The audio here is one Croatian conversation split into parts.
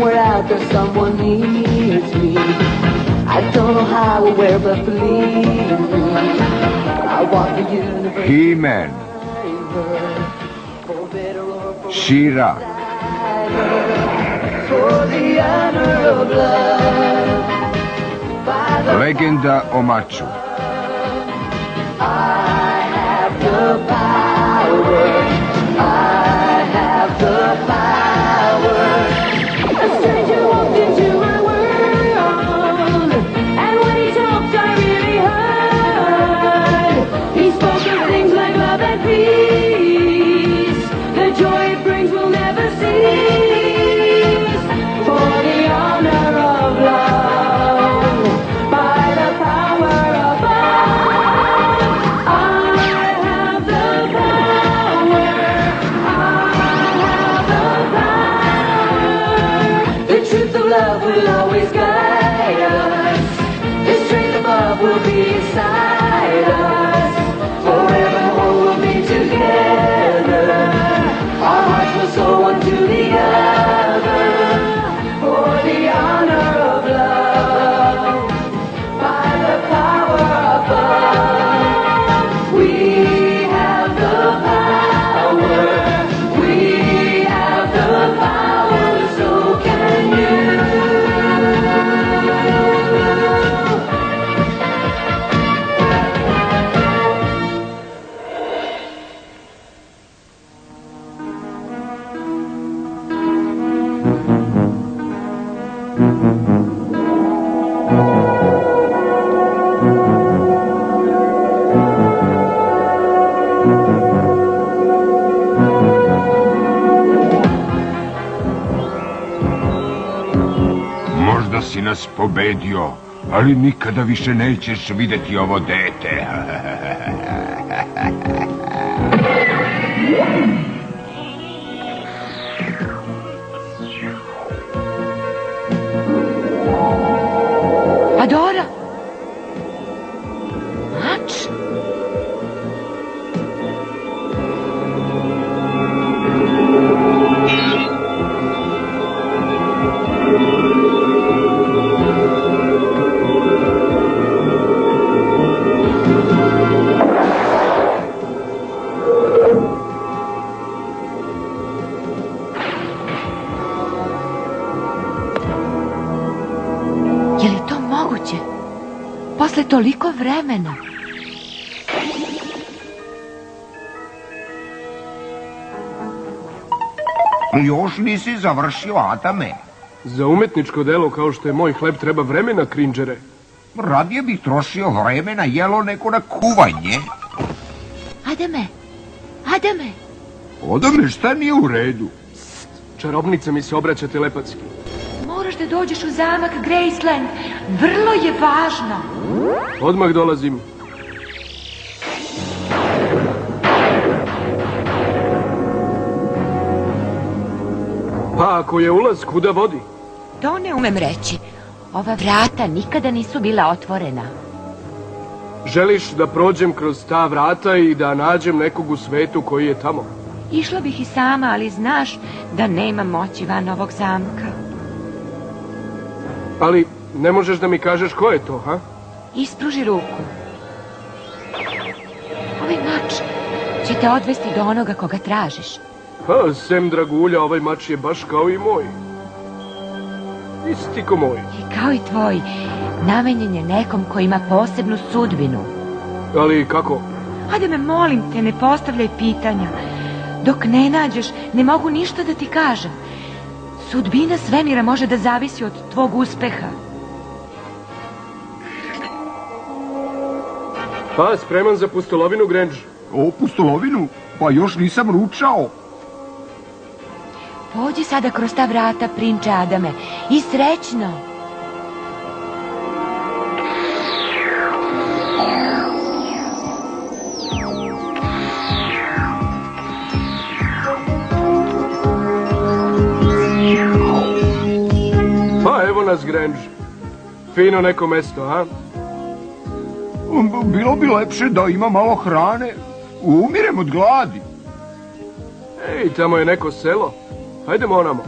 Somewhere out there someone needs me. I don't know how or where, but believe me, I walk the universe. He-Man, She-Ra, Legenda o maču. Možda si nas pobedio, ali nikada više nećeš vidjeti ovo dete. Adora! Mač? Posle toliko vremena. Još nisi završio, Adame. Za umetničko delo kao što je moj hleb treba vremena, krinđere. Radije bih trošio vreme na jelo nego na kuvanje. Adame! Adame! Adame, šta nije u redu? Čarobnica mi se obraća telepatski. Moraš da dođeš u zamak Graceland. Vrlo je važno. Odmah dolazim. Pa ako je ulaz, kuda vodi? To ne umem reći. Ova vrata nikada nisu bila otvorena. Želiš da prođem kroz ta vrata i da nađem nekog u svetu koji je tamo? Išla bih i sama, ali znaš da nema moći van ovog zamka. Ali ne možeš da mi kažeš ko je to, ha? Ispruži ruku. Ovaj mač će te odvesti do onoga koga tražiš. Ha, sem dragulja, ovaj mač je baš kao i moj. Isti ko moj. I kao i tvoj, namenjen je nekom ko ima posebnu sudbinu. Ali kako? Hajde me, molim te, ne postavljaj pitanja. Dok ne nađeš, ne mogu ništa da ti kažem. Sudbina svemira može da zavisi od tvog uspeha. Pa, spreman za pustolovinu, Grange? O, pustolovinu? Pa još nisam ručao. Pođi sada kroz ta vrata, prinče Adame, i srećno. Pa, evo nas, Grange. Fino neko mesto, a? Bilo bi lepše da ima malo hrane. Umirem od gladi. Ej, tamo je neko selo. Hajdemo onamo.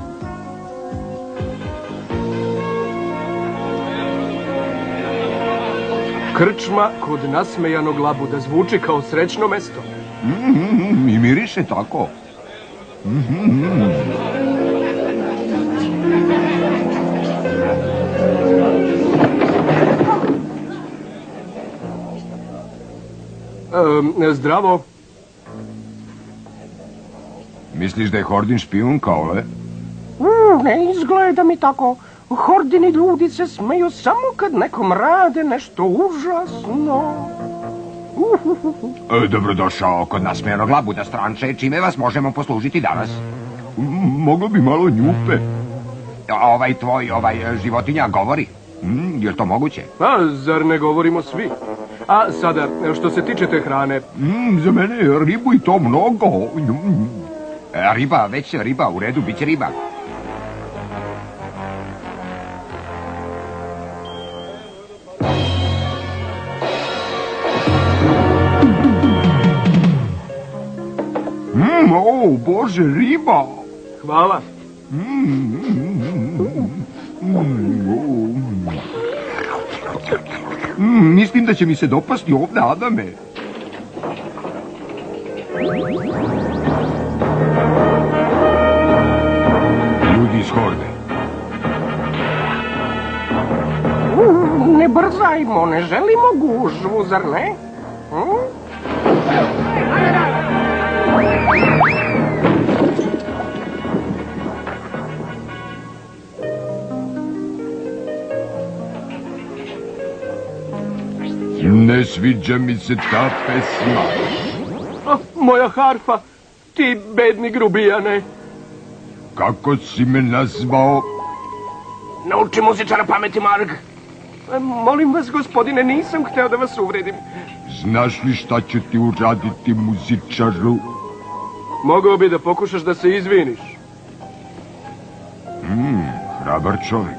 Krčma kod nasmejanog labuda zvuči kao srećno mesto. I miriše tako. Zdravo. Misliš da je Hordin špijun kao ove? Ne izgleda mi tako. Hordini ljudi se smeju samo kad nekom rade nešto užasno. Dobrodošao kod nasmejanog labuda, stranče. Čime vas možemo poslužiti danas? Moglo bi malo njupe. Tvoj životinja govori? Je li to moguće? Zar ne govorimo svi? A sada, što se tiče te hrane... Za mene je ribu i to mnogo. Riba, u redu, bit će riba. Bože, riba! Hvala. Mislim da će mi se dopasti ovdje, Adame. Ljudi iz horde. Ne brzajmo, ne želimo gužvu, zar ne? Ne sviđa mi se ta pesma. Moja harfa, ti bedni grubijane. Kako si me nazvao? Nauči muzičara pameti, Marg. Molim vas, gospodine, nisam hteo da vas uvredim. Znaš li šta ću ti uraditi, muzičaru? Mogao bi da pokušaš da se izviniš. Hrabar čovjek.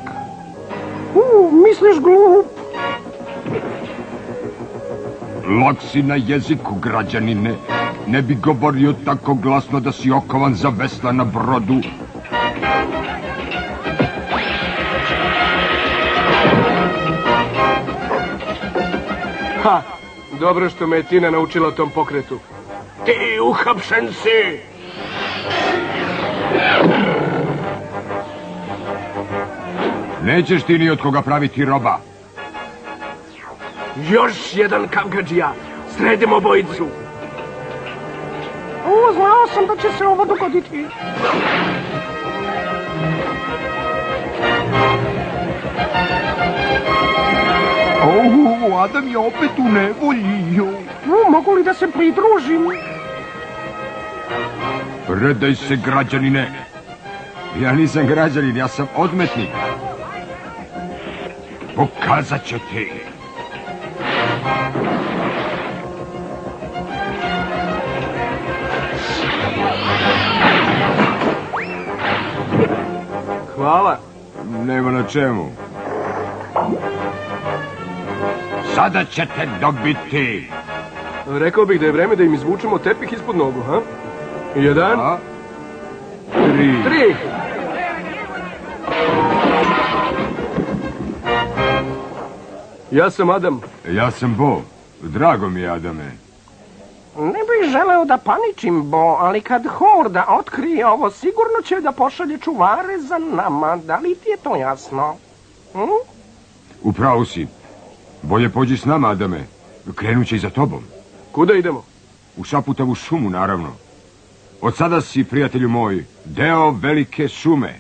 Misliš glup? Lak si na jeziku, građanine. Ne bi govorio tako glasno da si okovan za vesla na brodu. Dobro što me je Tina naučila tom pokretu. Ti uhapšen si! Nećeš ti ni od koga praviti roba. Još jedan kavgadžija! Sredimo obojicu! Znao sam da će se ovo dogoditi. Adam je opet u nevolji. Mogu li da se pridružim? Predaj se, građanine. Ja nisam građanin, ja sam odmetnik. Pokazat ću ti. Hvala. Nema na čemu. Sada ćete dobiti. Rekao bih da je vreme da im izvučemo tepih ispod nogu, ha? 1, 3. Ja sam Adam. Ja sam Bo. Drago mi je, Adame. Ne bih želeo da paničim, Bo, ali kad horda otkrije ovo, sigurno će da pošalje čuvare za nama. Da li ti je to jasno? Upravo si. Bolje pođi s nama, Adame. Krenut će i za tobom. Kuda idemo? U Šaputavu šumu, naravno. Od sada si, prijatelju moj, deo velike šume.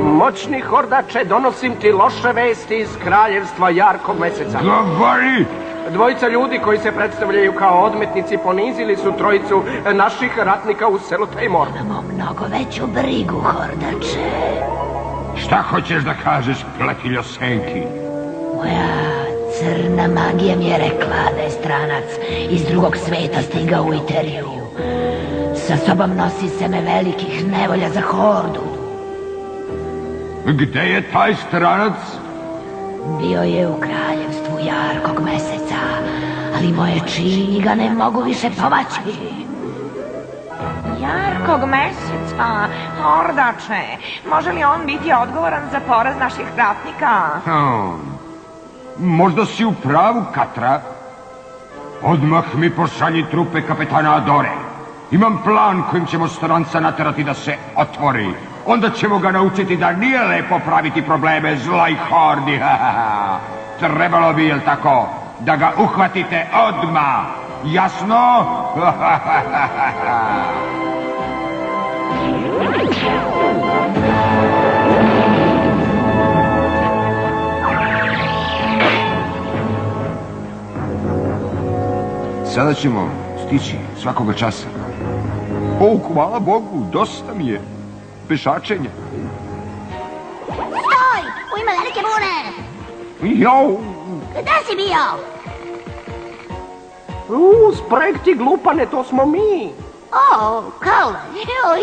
Moćni hordače, donosim ti loše vesti iz kraljevstva jarkog meseca. Govori! Dvojica ljudi koji se predstavljaju kao odmetnici ponizili su trojicu naših ratnika u selu Tajmor. Imamo mnogo veću brigu, hordače. Šta hoćeš da kažeš, pletiljo senki? Moja crna magija mi je rekla da je stranac iz drugog sveta stigao u Iteriju. Sa sobom nosi seme velikih nevolja za hordu. Gde je taj stranac? Bio je u kraljevstvu jarkog meseca, ali moje čini ga ne mogu više povaći. Jarkog meseca, hordače, može li on biti odgovoran za poraz naših ratnika? Možda si u pravu, Katra. Odmah mi pošalji trupe kapetana Adore. Imam plan kojim ćemo stranca naterati da se otvori. Onda ćemo ga naučiti da nije lepo praviti probleme zloj hordi. Trebalo bi, jel tako, da ga uhvatite odmah. Jasno? Sada ćemo stići svakoga časa. Hvala Bogu, dosta mi je pešačenja. Stoj! U ime velike bune! Jau! Gde si bio? Spreg ti glupane, to smo mi. O, Kaula,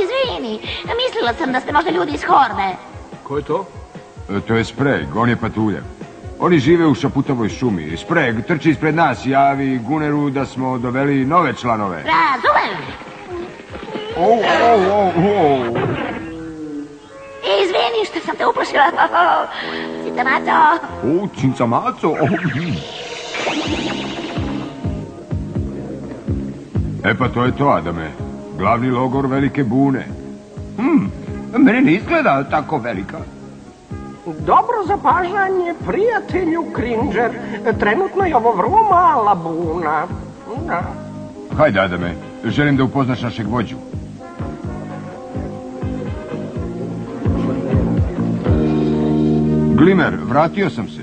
izvini. Mislila sam da ste možda ljudi iz horde. Ko je to? To je Spreg, on je patuljak. Oni žive u Šaputovoj šumi. Spreg trči ispred nas, javi Guneru da smo doveli nove članove. Razumem. Izvini što sam te uplašila. Citamaco. Cincamaco. E pa to je to, Adame. Glavni logor velike bune. Mene ne izgleda tako velika. Dobro zapažanje, prijatelju Cringer. Trenutno je ovo vrlo mala buna. Da. Hajde, Adame, želim da upoznaš našeg vođu. Glimer, vratio sam se.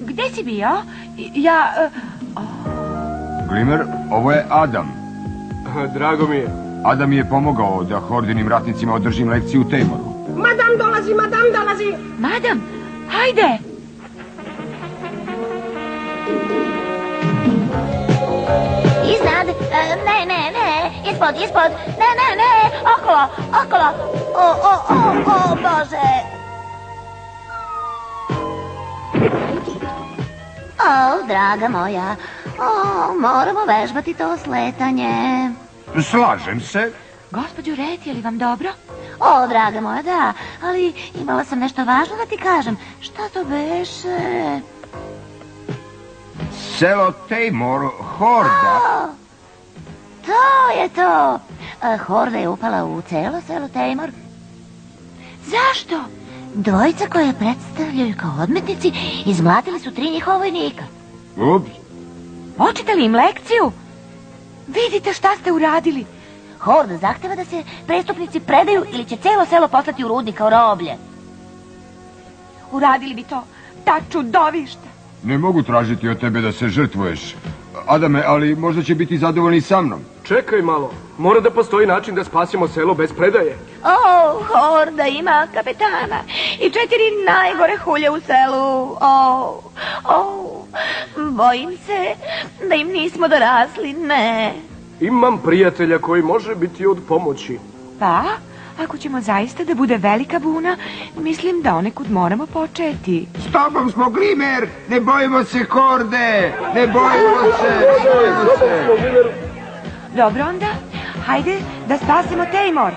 Gde si bio? Ja... Glimer, ovo je Adam. Drago mi je. Adam mi je pomogao da hordinim ratnicima održim lekciju u Tejmoru. Madam dolazi, madam dolazi. Madam, hajde! Iznad. Ne. Ispod. Ne. Okolo. O, Bože. O, draga moja. O, moramo vežbati to sletanje. Slažem se. Gospođo Red, je li vam dobro? O, draga moja, da, ali imala sam nešto važno da ti kažem. Šta to beše? Selo Tejmor, horda. To je to. Horda je upala u celo selo Tejmor. Zašto? Dvojica koje predstavljaju kao odmetnici izmlatili su 3 njihova vojnika. Ups. Očitali im lekciju? Vidite šta ste uradili. Horda zahteva da se prestupnici predaju ili će celo selo poslati u rudnik kao roblje. Uradili bi to ta čudovišta. Ne mogu tražiti od tebe da se žrtvuješ. Adame, ali možda će biti zadovoljni sa mnom. Čekaj malo. Mora da postoji način da spasimo selo bez predaje. O, Horda ima kapetana i 4 najgore hulje u selu. Bojim se da im nismo dorasli, ne. Imam prijatelja koji može biti od pomoći. Pa, ako ćemo zaista da bude velika buna, mislim da onekud moramo početi. S tobom smo, Glimer! Ne bojimo se horde! Ne bojimo se! Dobro onda, hajde da spasimo Tejmor.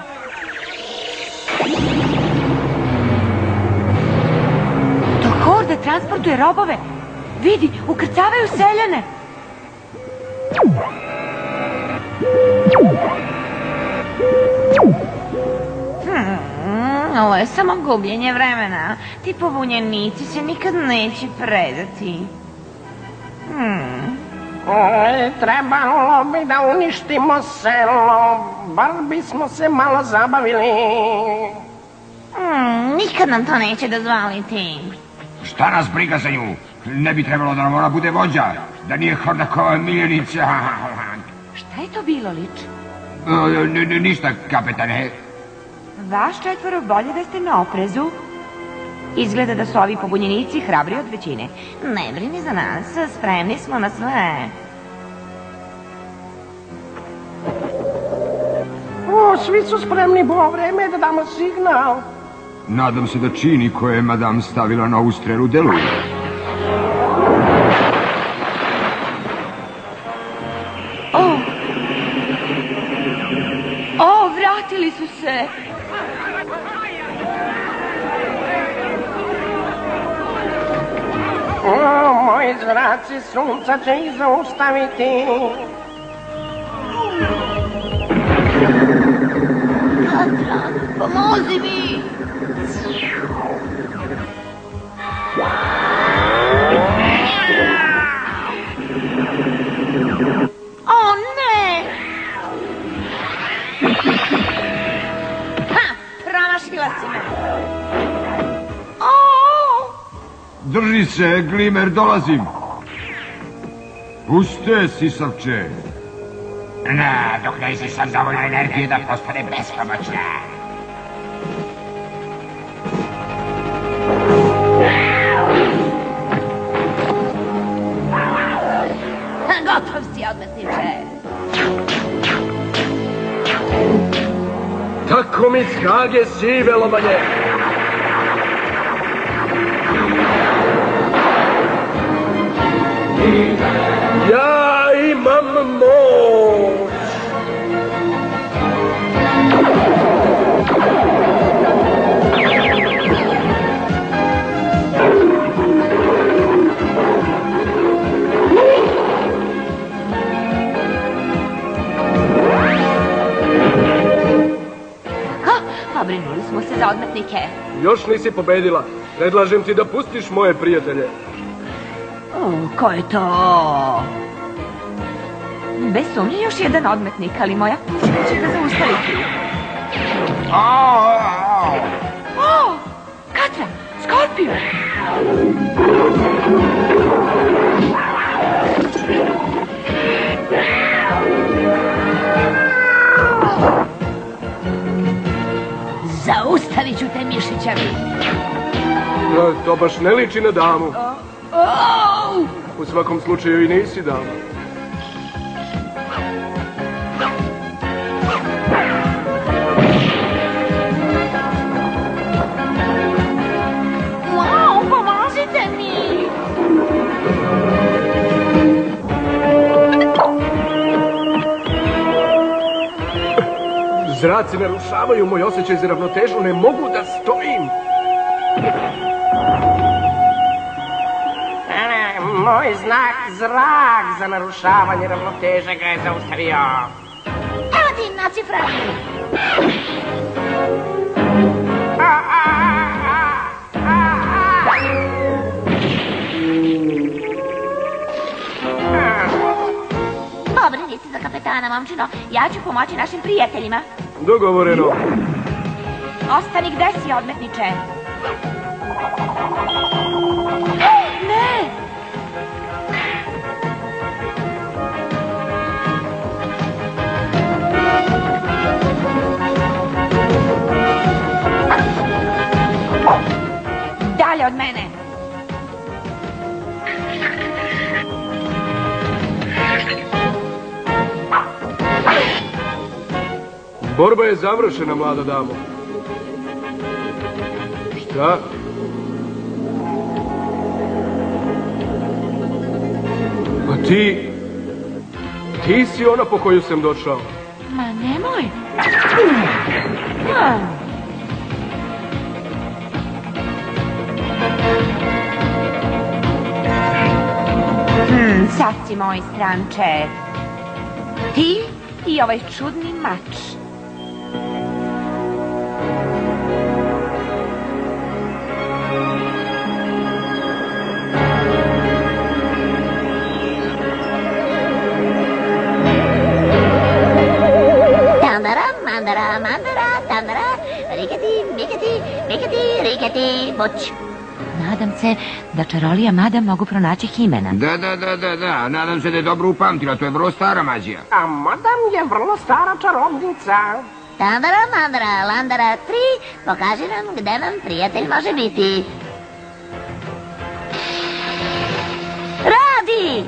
To Horda transportuje robove. Vidi, ukrcavaju seljane. Ovo je samo gubljenje vremena. Ti pobunjenici se nikad neće predati. Trebalo bi da uništimo selo. Bar bismo se malo zabavili. Nikad nam to neće dozvoliti. Šta nas briga za nju? Ne bi trebalo da nam ona bude vođa. Da nije Hordakova miljenica. Šta je to bilo, Lič? Ništa, kapetane. Vaš 4 bolje da ste na oprezu. Izgleda da su ovi pobunjenici hrabri od većine. Ne brini za nas, spremni smo na sve. O, svi su spremni, bo vreme je da damo signal. Nadam se da čini koje je madam stavila na ovu strelu deluje. O, vratili su se. O, moji zraci sunca će ih zaustaviti. Katra, pomozi mi! O, ne! Ha, promašila si me. Drži se, Glimer, dolazim. Puste, sisavče. Dok ne izlisam dovoljno energije da postane bespomoćna. Gotov si, odmetniče. Tako mi skage sive lobanje. Ja imam moć. Pobrinuli smo se za odmetnike. Još nisi pobedila. Predlažem ti da pustiš moje prijatelje. Ko je to? Bez sumnje još jedan odmetnik, ali moja kućina će ga zaustaviti. O, Katra, Skorpiju! Zaustavit ću te, mišićavi. To baš ne liči na damu. U svakom slučaju i nisi dama. Wow, pomozite mi! Zraci narušavaju moj osjećaj za ravnotežu, ne mogu da stojim. Moj znak zrak za narušavanje ravnoteže ga je zaustavio. Evo ti, nacifrani! Pobrini se za kapetana, momčino. Ja ću pomoći našim prijateljima. Dogovoreno. Ostani gde si, odmetniče. Ne! Dalje od mene! Borba je završena, mlada damo. Šta? A ti... Ti si ona po koju sam došao. Ma nemoj! Sad si moj stranče. Ti i ovaj čudni mač. Tandara, mandara, mandara, tandara, riketi, miketi, miketi, riketi, buć. Nadam se da čarolija mada mogu pronaći Himena. Da. Nadam se da je dobro upamtila, to je vrlo stara mađija. A madam je vrlo stara čarovnica. Tandara, mandara, landara, 3, pokaži nam gde nam prijatelj može biti. Radi!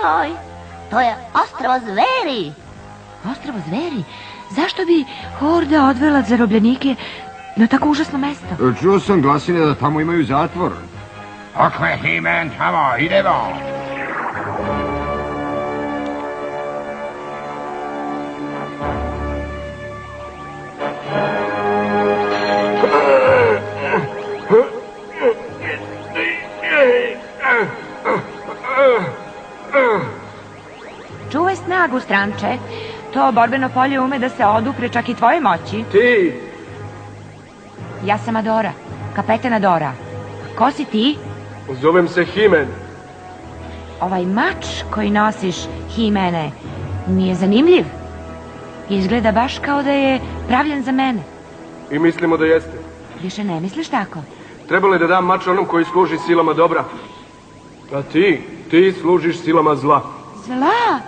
moj, to je ostrvo zveri. Ostrvo zveri? Zašto bi Horda odvela zarobljenike na tako užasno mesto? Čuo sam glasine da tamo imaju zatvor. Ako je He-Man tamo, idemo. Čuvaj snagu, stranče. To borbeno polje ume da se odupre čak i tvoje moći. Ti! Ja sam Adora, kapetan Adora. Ko si ti? Zovem se He-Man. Ovaj mač koji nosiš, He-Mane, mi je zanimljiv. Izgleda baš kao da je pravljen za mene. I mislimo da jeste. Više ne misliš tako? Trebalo je da dam mač onom koji služi silama dobra. A ti služiš silama zla. Zla?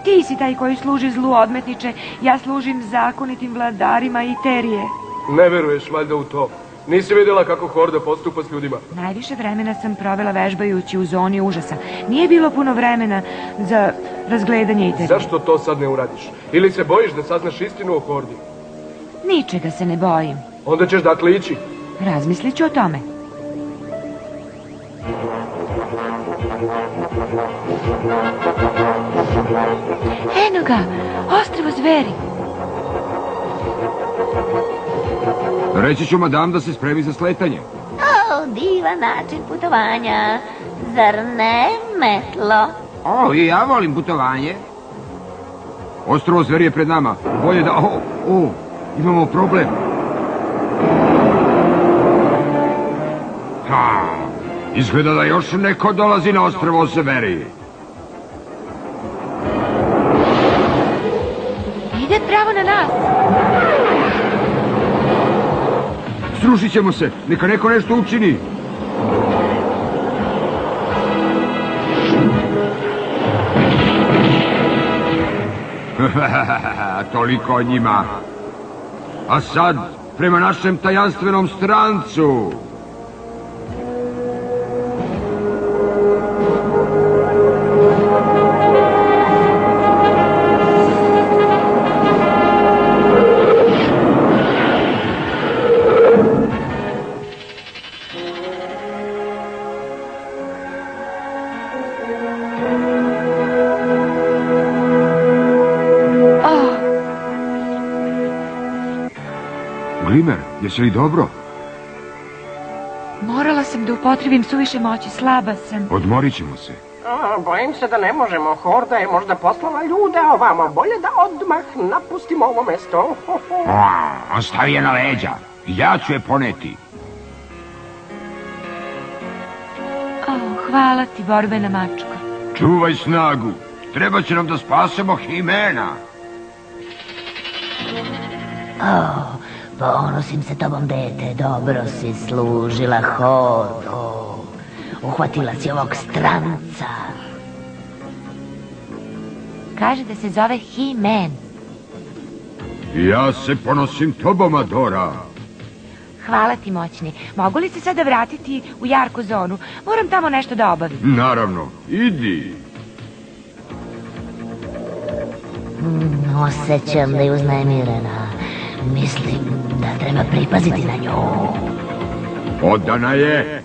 Ti si taj koji služi zlu, odmetniče. Ja služim zakonitim vladarima i terije. Ne veruješ valjda u to. Nisi vidjela kako Horda postupa s ljudima. Najviše vremena sam provela vežbajući u zoni užasa. Nije bilo puno vremena za razgledanje i terije. Zašto to sad ne uradiš? Ili se bojiš da saznaš istinu o Hordi? Ničega se ne bojim. Onda ćeš dakle ići. Razmislit ću o tome. Eno ga, ostrvo zveri. Reći ću madam da se spremi za sletanje. O, divan način putovanja. Zar ne, metlo? O, i ja volim putovanje. Ostrvo zveri je pred nama. Bolje da... imamo problem. Izgleda da još neko dolazi na ostrvo zveri. Ide pravo na nas. Srušit ćemo se. Neka neko nešto učini. Toliko o njima. A sad, prema našem tajanstvenom strancu. Glimer, jesi li dobro? Morala sam da upotrebim suviše moći, slaba sam. Odmorit ćemo se. Bojim se da ne možemo. Horda je možda poslala ljude ovamo. Bolje da odmah napustimo ovo mesto. On stavi je na leđa. Ja ću je poneti. Hvala ti, borbena mačko. Čuvaj snagu. Treba će nam da spasemo He-Mana. Ponosim se tobom, dete, dobro si služila Hordu. Uhvatila si ovog stranca. Kaže da se zove He-Man. Ja se ponosim tobom, Adora. Hvala ti, moćni. Mogu li se sada vratiti u jarku zonu? Moram tamo nešto da obavim. Naravno, idi. Osjećam da je uznemirena. Mislim da treba pripaziti na nju. Odana je.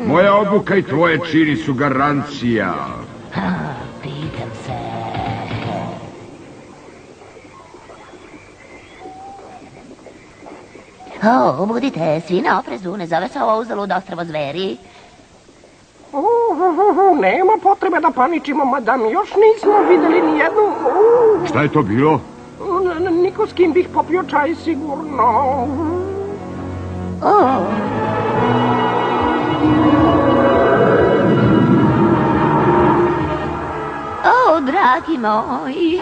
Moja obuka i tvoje čini su garancija. Pitam se. Budite svi na oprezu, ne zove se ovo uzalud ostrvo zveri. Nema potrebe da paničimo, madam. Još nismo videli ni jednu... Šta je to bilo? Niko s kim bih popio čaj, sigurno. Dragi moji.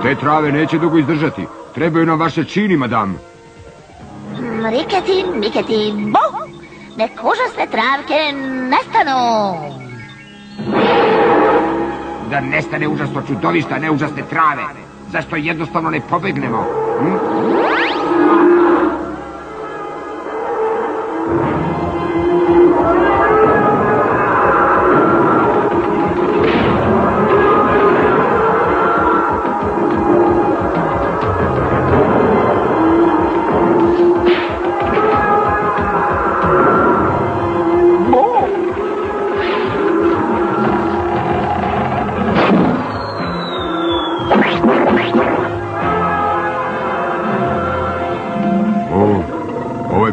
Te trave neće dugo izdržati. Trebaju nam vaše čini, madam. Riketi, miketi, bo! Nek užasne travke nestanu! da nestane užasno čudovišta, ne užasne trave? Zašto jednostavno ne pobegnemo?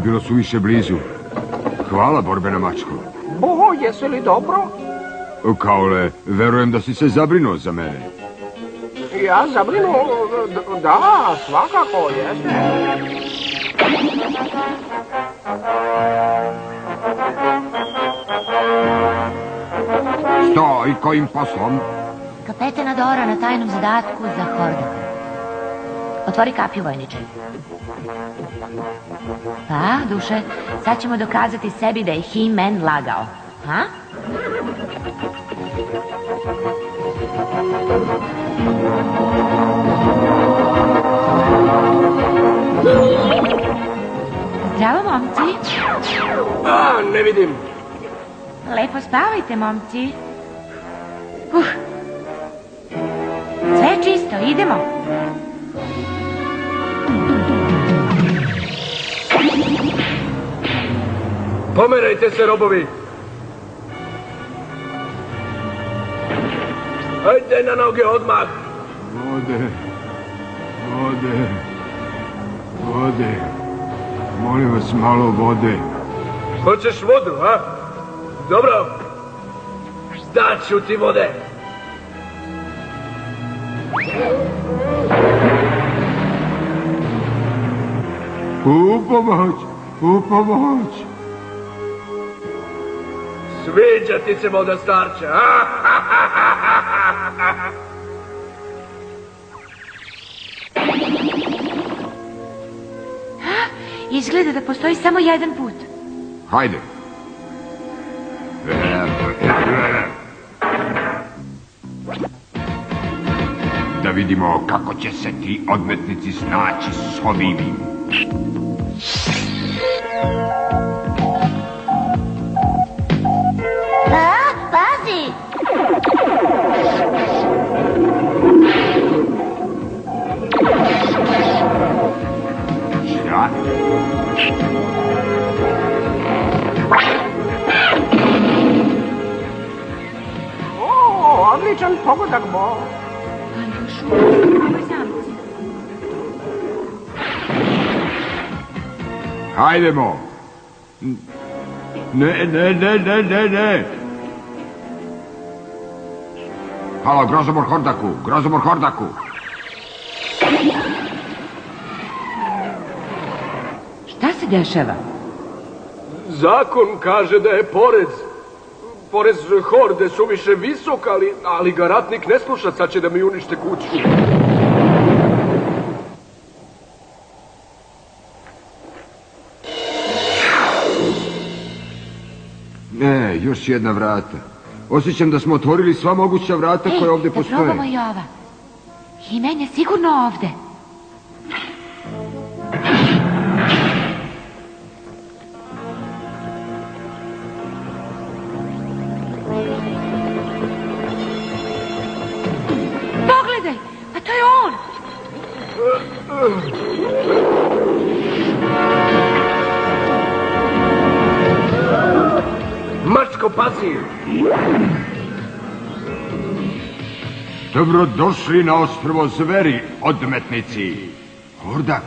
Bilo suviše blizu. Hvala, borbena mačko. Bo, jesi li dobro? Kaole, verujem da si se zabrinuo za mene. Ja zabrinuo? Da, svakako, jeste. Što i kojim poslom? Kapetana Dora na tajnom zadatku za Hordaka. Otvori kapiju, vojniče. Pa, duše, sad ćemo dokazati sebi da je He-Man lagao. Ha? Zdravo, momci. Ne vidim. Lepo spavajte, momci. Sve je čisto, idemo. Pomerajte se, robovi! Ajde na noge odmah! Vode. Molim vas, malo vode. Hoćeš vodu, a? Dobro. Daću ti vode. U pomoć! Sviđa ti se voda, starče, a? Izgleda da postoji samo jedan put. Hajde. Da vidimo kako će se ti odmetnici snaći s ovim. Pazi! Šta? Odličan pogodak, Bo. Hajdemo. Ne. Halo, Grozomor Hordaku. Šta se dešava? Zakon kaže da je porez horde suviše visok, ali ga ratnik ne sluša, sad će da mi unište kuću. Ne, još jedna vrata. Osjećam da smo otvorili sva moguća vrata koja ovdje postoje. Da probamo i ova. He-Man je sigurno ovde. Pogledaj, a to je on. Mačko, pazi! Dobrodošli na ostrvo zveri, odmetnici. Hordak.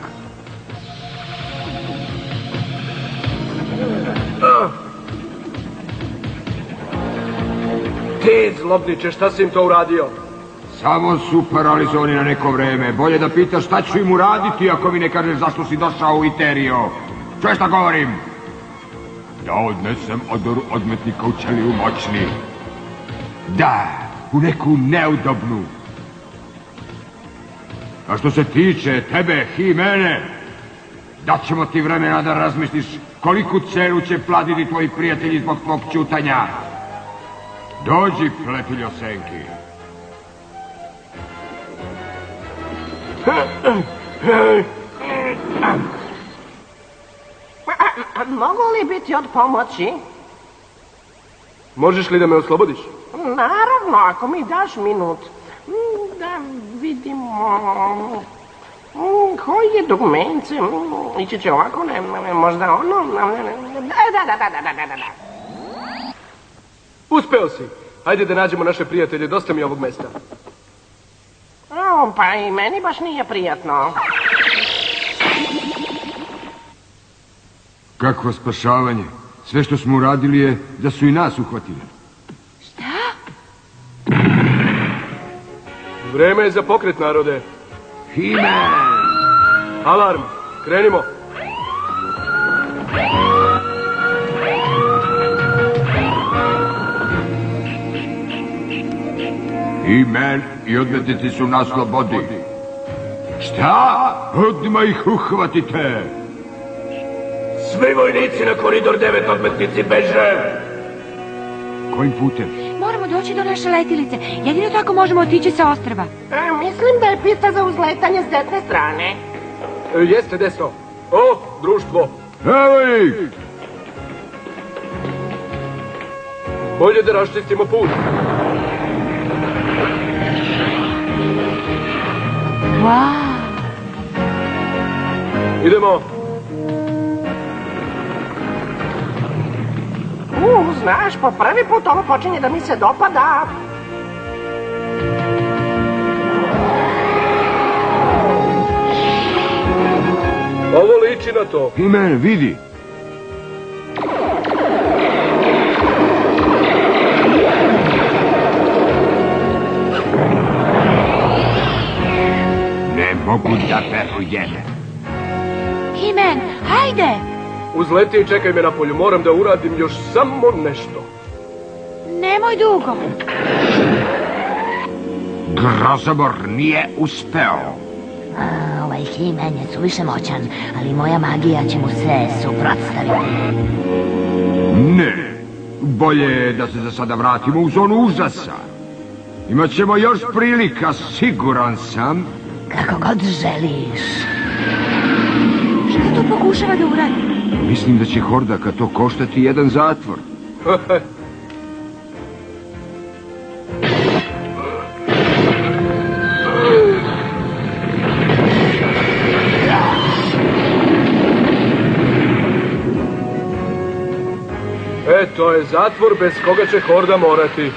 Ti, zlobniče, šta si im to uradio? Samo su paralizovani na neko vreme. Bolje da pitaš šta ću im uraditi ako mi ne kažeš zašto si došao u Iterio. Čuješ šta govorim? Da odnesem odoru odmetnika u ćeliju moćni. Da, u neku neudobnu. A što se tiče tebe, He-Mane, daćemo ti vremena da razmisliš koliku cenu će platiti tvoji prijatelji zbog tvog ćutanja. Dođi, pletiljo senki. Mogu li biti od pomoći? Možeš li da me oslobodiš? Naravno, ako mi daš minut. Da vidimo... Koji je dugmence? Ići će ovako, možda ono... Da. Uspeo si. Hajde da nađemo naše prijatelje, dosta mi ovog mesta. Pa i meni baš nije prijatno. Kakvo spašavanje. Sve što smo uradili je da su i nas uhvatili. Šta? Vreme je za pokret, narode. He-Man! Alarm, krenimo. He-Man i odmetnici su na slobodi. Šta? Odmah ih uhvatite! Svi vojnici na koridor 9 odmetnici beže! Kojim putem? Moramo doći do naše letilice. Jedino tako možemo otići sa ostrva. Mislim da je pista za uzletanje s desne strane. Jeste desno. O, društvo. Evo ih! Bolje da raščistimo put. Wow. Idemo. Znaš, po prvi put ovo počinje da mi se dopada. Ovo liči na to. He-Man, vidi! Ne mogu da verujem. He-Man, hajde! Uzleti i čekaj me na polju. Moram da uradim još samo nešto. Nemoj dugo. Grozomor nije uspeo. Ovaj He-Man je suviše moćan, ali moja magija će mu se suprotstaviti. Ne, bolje je da se za sada vratimo u zonu užasa. Imaćemo još prilika, siguran sam. Kako god želiš. Šta to pokušava da uradi? Mislim da će Hordaka to koštati jedan zatvor. To je zatvor bez koga će Horda morati.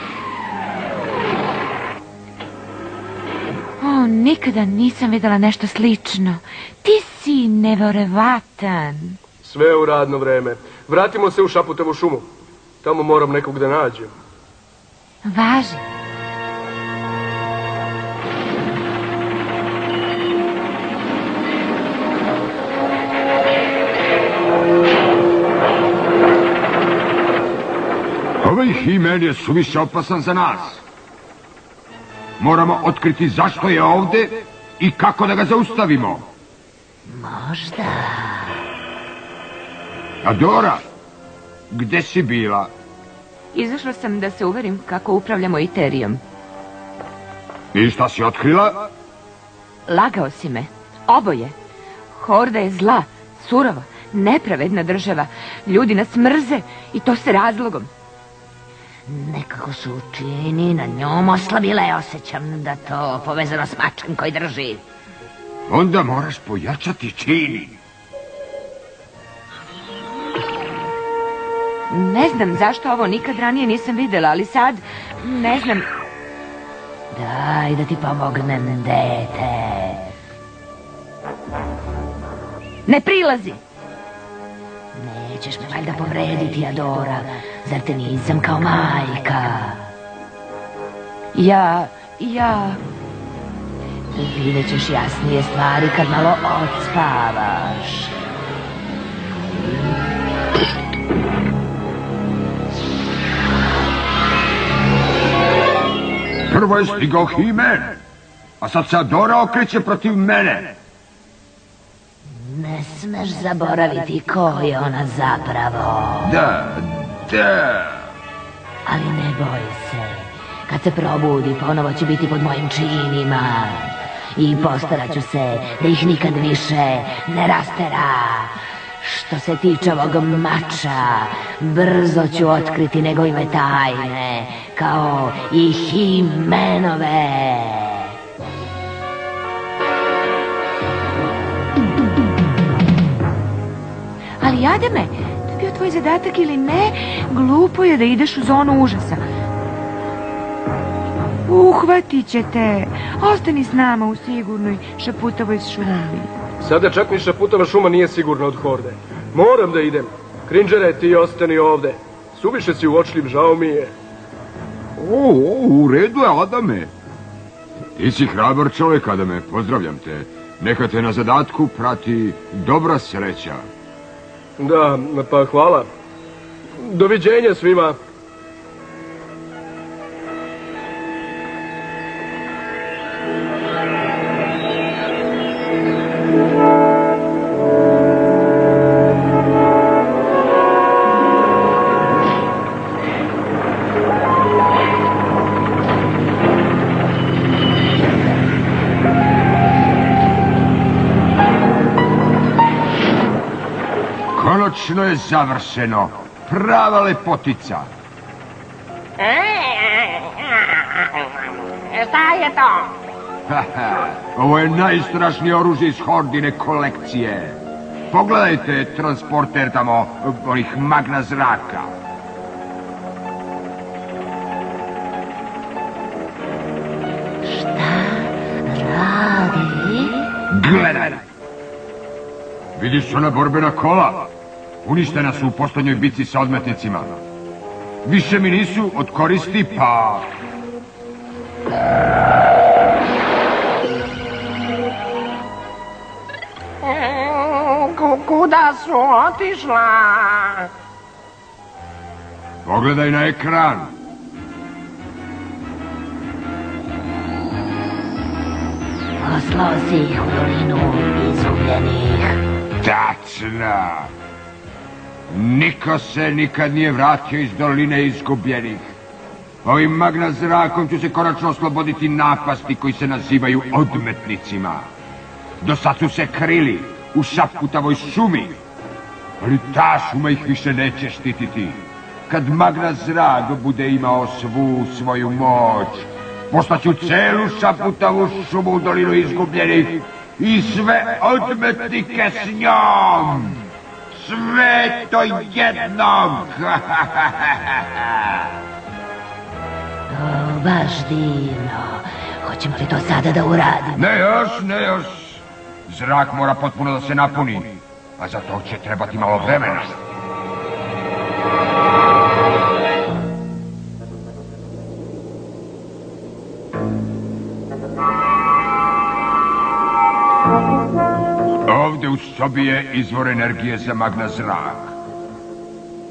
O, nikada nisam videla nešto slično. Ti si neverovatan. Sve u radno vreme. Vratimo se u Šaputovu šumu. Tamo moram nekog da nađem. Važi. Ovaj He-Man je suviše opasan za nas. Moramo otkriti zašto je ovde i kako da ga zaustavimo. Možda... Adora, gde si bila? Izašla sam da se uverim kako upravljamo Eterijom. I šta si otkrila? Lagao si me. Oboje. Horda je zla, surova, nepravedna država. Ljudi nas mrze i to s razlogom. Nekako su čini na njom oslabile. Osjećam da to povezano s mačem koji drži. Onda moraš pojačati čini. Ne znam zašto ovo nikad ranije nisam videla, ali sad ne znam. Daj da ti pomognem, dete. Ne prilazi. Nećeš me valjda povrediti, Adora. Zar te nisam kao majka? Ja... Vidjet ćeš jasnije stvari kad malo odspavaš. Prvo je stigao He-Man, a sad se Adora okreće protiv mene. Ne smeš zaboraviti ko je ona zapravo. Da. Ali ne boj se. Kad se probudi, ponovo će biti pod mojim činima. i postarat ću se da ih nikad više ne rastera. Što se tiče ovog mača, brzo ću otkriti njegove tajne, kao i Himenove. Ali Adame, to je bio tvoj zadatak ili ne, glupo je da ideš u zonu užasa. Uhvatit će te. Ostani s nama u sigurnoj šaputovoj šumi. Sada čak ni šaputova šuma nije sigurna od horde. Moram da idem. Krinđere, ti ostani ovde. Suviše si uočljiv, žao mi je. U redu je, Adame. Ti si hrabar čovjek, Adame, pozdravljam te. Neka te na zadatku prati dobra sreća. Da, pa hvala. Doviđenja svima. Konačno je završeno. Prava lepotica. Šta je to? Ovo je najstrašnije oružje iz Hordine kolekcije. Pogledajte transporter tamo, onih magna zraka. Šta radi? Gledaj! Vidiš ona borbena kola? Uništena su u posljednjoj bici sa odmetnicima. Više mi nisu od koristi, pa... Kuda su otišla? Pogledaj na ekran. Poslao si ih u dolinu izgubljenih. Tačno! Niko se nikad nije vratio iz doline izgubljenih. Ovim magna zrakom ću se konačno osloboditi napasti koji se nazivaju odmetnicima. Do sad su se krili u šaputavoj šumi, ali ta šuma ih više neće štititi. Kad magna zrak bude imao svu svoju moć, poslaću celu šaputavu šumu u dolinu izgubljenih i sve odmetnike s njom. Sve to jednog! Baš divno. Hoćemo li to sada da uradimo? Ne još. Zrak mora potpuno da se napuni, a za to će trebati malo vremena. Ovdje u sobi je izvor energije za magna zrak.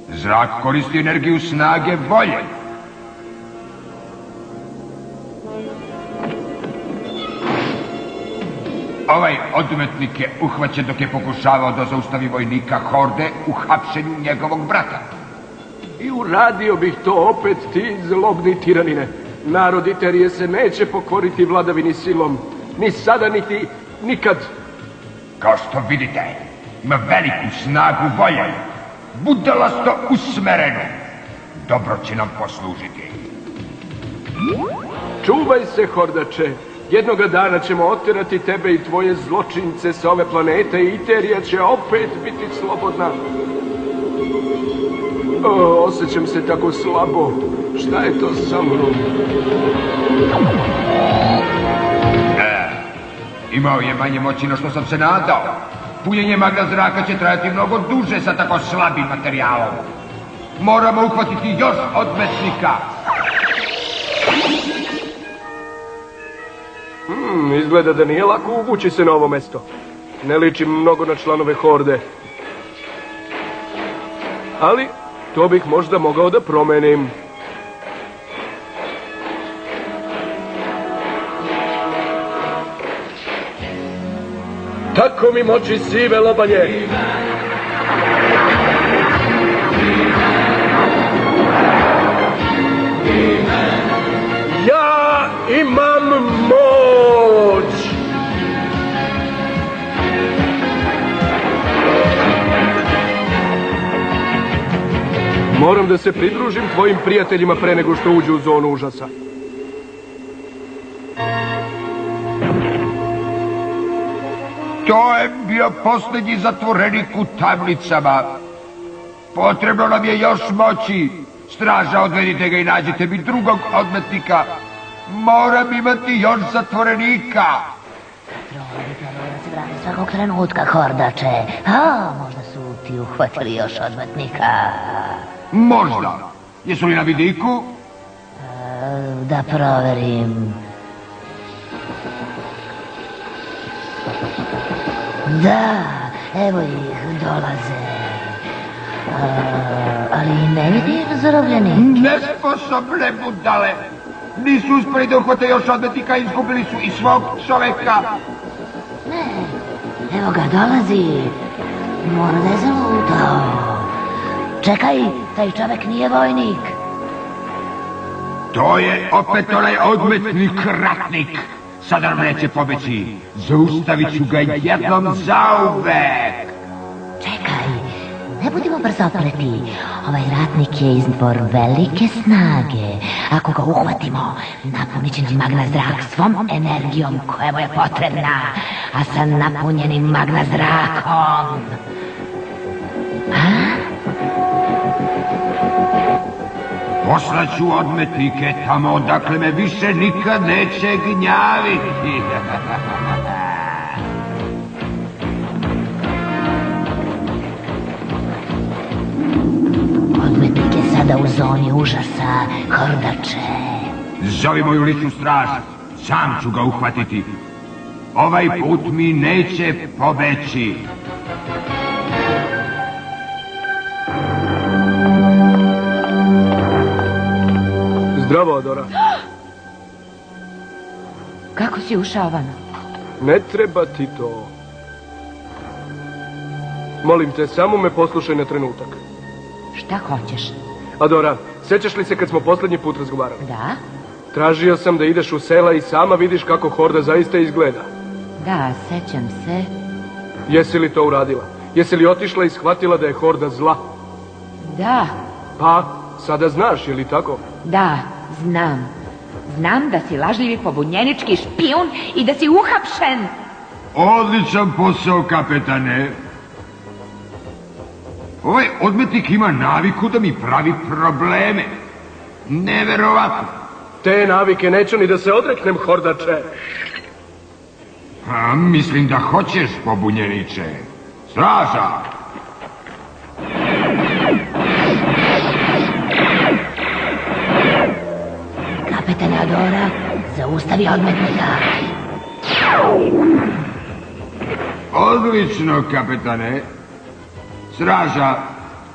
Zrak koristi energiju snage volje. Ovaj odmetnik je uhvaćen dok je pokušavao da zaustavi vojnika horde u hapšenju njegovog brata. I uradio bih to opet, ti zlobni tiranine. Narod Iterije se neće pokoriti vladavini silom. Ni sada, niti nikad. Kao što vidite, ima veliku snagu volje. Budalasto usmerenu. Dobro će nam poslužiti. Čuvaj se, hordače. Jednoga dana ćemo oterati tebe i tvoje zločince sa ove planete i Iterija će opet biti slobodna. Osjećam se tako slabo. Šta je to sa mnom? Imao je manje moći no što sam se nadao. Punjenje magna zraka će trajati mnogo duže sa tako slabim materijalom. Moramo uhvatiti još odmetnika. Izgleda da nije lako uvući se na ovo mesto. Ne ličim mnogo na članove horde. Ali to bih možda mogao da promenim. Tako mi moći sive lobanje! Ja imam moć! Moram da se pridružim tvojim prijateljima pre nego što uđu u zonu užasa. To je bio posljednji zatvorenik u tamnicama. Potrebno nam je još moći. Straža, odvedite ga i nađite mi drugog odmetnika. Moram imati još zatvorenika. Da se vrati svakog trenutka, Hordače. A, možda su ti uhvatili još odmetnika. Možda. Jesu li na vidiku? Da proverim. Da, evo ih, dolaze. Ali ne vidim zarobljenik. Nesposobne budale. Nisu uspjeli da uhvate još odmetnika, izgubili su i svog čoveka. Ne, evo ga, dolazi. Mora da je zalutao. Čekaj, taj čovek nije vojnik. To je opet onaj odmetnik ratnik. Sada nam neće pobeći. Zaustavit ću ga jednom zauvek. Čekaj, ne budimo brzopleti. Ovaj ratnik je izbor velike snage. Ako ga uhvatimo, napunit će nam magna zrak svom energijom koja mu je potrebna. A sa napunjenim magna zrakom... Poslaću odmetnike tamo odakle me više nikad neće gnjaviti. Odmetnik je sada u zoni užasa, Hordače. Zovi moju ličnu straž, sam ću ga uhvatiti. Ovaj put mi neće pobeći. Zdravo, Adora. Kako si ušao vama? Ne treba ti to. Molim te, samo me poslušaj na trenutak. Šta hoćeš? Adora, sjećaš li se kad smo posljednji put razgovarali? Da? Tražio sam da ideš u sela i sama vidiš kako Horda zaista izgleda. Da, sećam se. Jesi li to uradila? Jesi li otišla i shvatila da je Horda zla? Da, Pa, sada znaš, je li tako? da, znam. Znam da si lažljivi pobunjenički špijun i da si uhapšen. Odličan posao, kapetane. Ovaj odmetnik ima naviku da mi pravi probleme. Neverovatno. Te navike neću ni da se odreknem, Hordače. A, mislim da hoćeš, pobunjeniče. Straža! Kapetane Adora, zaustavi odmetnika. Odlično, kapetane. Straža,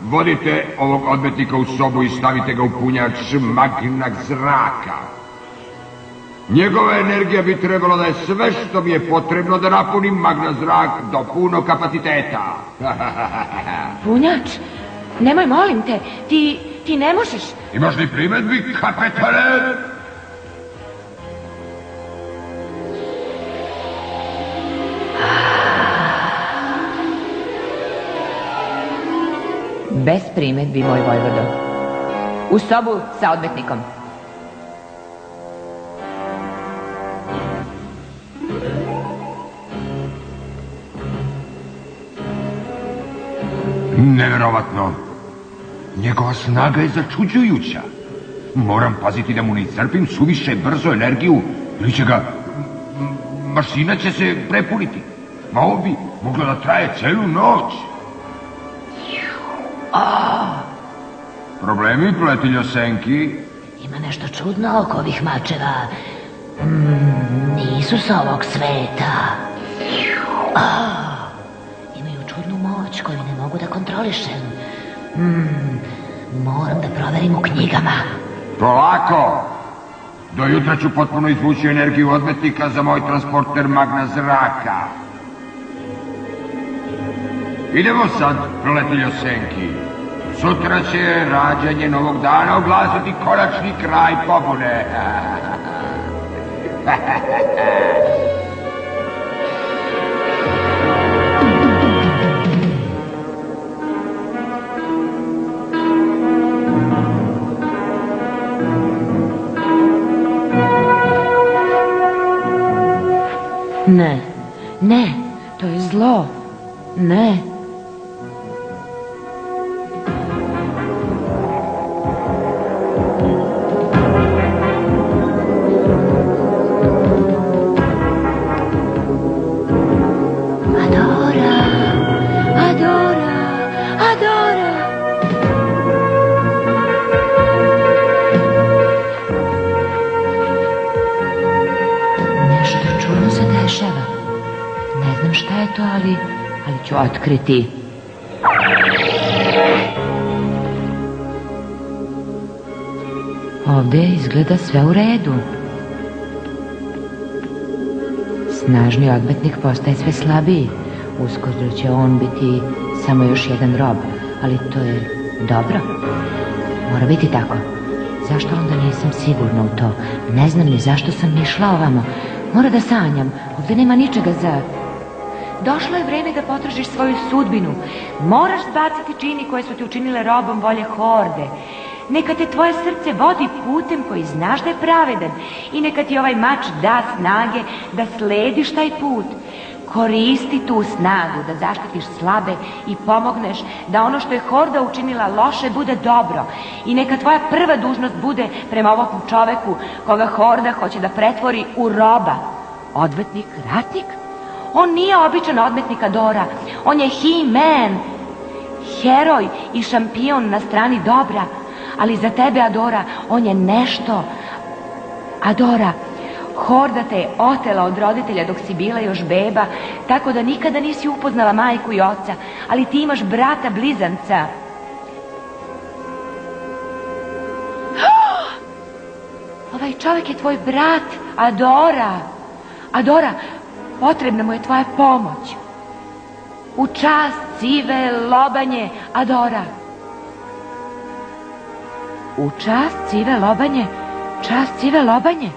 vodite ovog odmetnika u sobu i stavite ga u punjač magna zraka. Njegova energija bi trebalo da je sve što mi je potrebno da napunim magna zrak do punog kapaciteta. Punjač? Nemoj, molim te, ti ne možeš. Imaš li primedbi, kapetane? Bez primedbi, moj vojvodo. U sobu sa odmetnikom. Neverovatno. Njegova snaga je začuđujuća. Moram paziti da mu ne iscrpim suviše brzo energiju ili će ga... mašina će se prepuniti. Ma ovo bi moglo da traje celu noć. Problemi, pletiljo Senki? Ima nešto čudno oko ovih mačeva. Nisu sa ovog sveta. Imaju čudnu moć koju ne mogu da kontrolišem. Moram da proverim u knjigama. Polako! Do jutra ću potpuno izvući energiju odmetnika za moj transporter magna zraka. Idemo sad, pletiljo Senki. Sutra će rađanje novog dana oglasiti konačni kraj pobune. Ne, ne, to je zlo. Ne. Ali ću otkriti. Ovdje izgleda sve u redu. Snažni odmetnik postaje sve slabiji. Uskoro će on biti samo još jedan rob. Ali to je dobro. Mora biti tako. Zašto onda nisam sigurna u to? Ne znam ni zašto sam išla ovamo. Mora da sanjam. Ovdje nema ničega za... Došlo je vreme da potražiš svoju sudbinu. Moraš zbaciti čini koje su ti učinile robom volje horde. Neka te tvoje srce vodi putem koji znaš da je pravedan. I neka ti ovaj mač da snage da slediš taj put. Koristi tu snagu da zaštitiš slabe i pomogneš da ono što je horda učinila loše bude dobro. I neka tvoja prva dužnost bude prema ovom čoveku koga horda hoće da pretvori u roba. Odvetnik, ratnik? On nije običan odmetnik Adora. On je He-Man. Heroj i šampion na strani dobra. Ali za tebe, Adora, on je nešto. Adora, horda te je otela od roditelja dok si bila još beba, tako da nikada nisi upoznala majku i oca, ali ti imaš brata blizanca. Ovaj čovjek je tvoj brat, Adora. Adora, potrebna mu je tvoja pomoć. U čast sive lobanje, Adora. U čast sive lobanje, čast sive lobanje.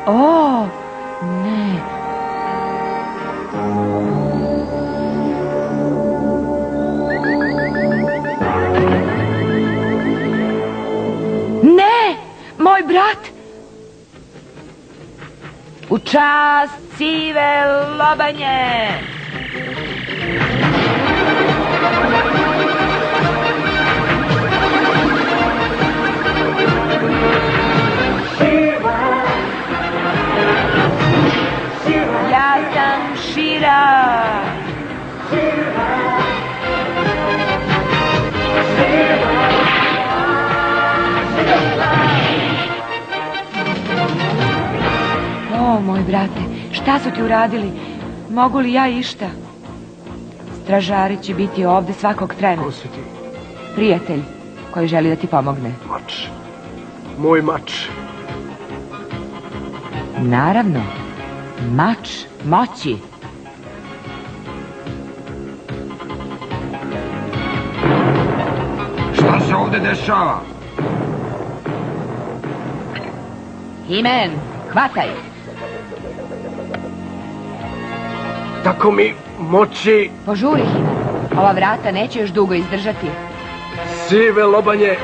O, ne. Ne, moj brat. U čast sive lobanje. Ja sam Šira. O, moj brate, šta su ti uradili? Mogu li ja išta? Stražari će biti ovde svakog trena. Ko si ti? Prijatelj koji želi da ti pomogne. Mač. Moj mač. Naravno. Mač moći. Šta se ovdje dešava? He-Man, hvataj. Tako mi moći. Požuri, He-Man. Ova vrata neće još dugo izdržati. Sive lobanje.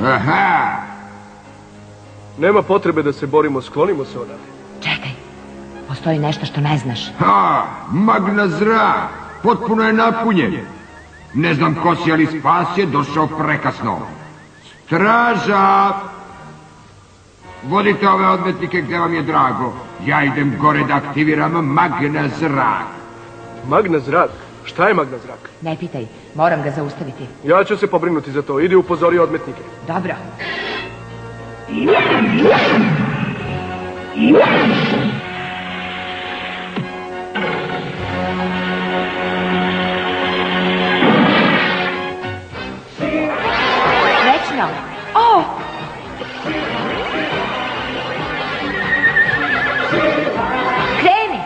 Aha! Nema potrebe da se borimo, sklonimo se odavde. Čekaj, postoji nešto što ne znaš. Ha! Magna zrak! Potpuno je napunjen. Ne znam ko si, ali spas je došao prekasno. Straža! Vodite ove odmetnike gdje vam je drago. Ja idem gore da aktiviram magna zrak. Magna zrak? Šta je magna zrak? Ne pitaj, moram ga zaustaviti. Ja ću se pobrinuti za to. Idi upozori odmetnike. Dobro. Srećno! O! Kreni!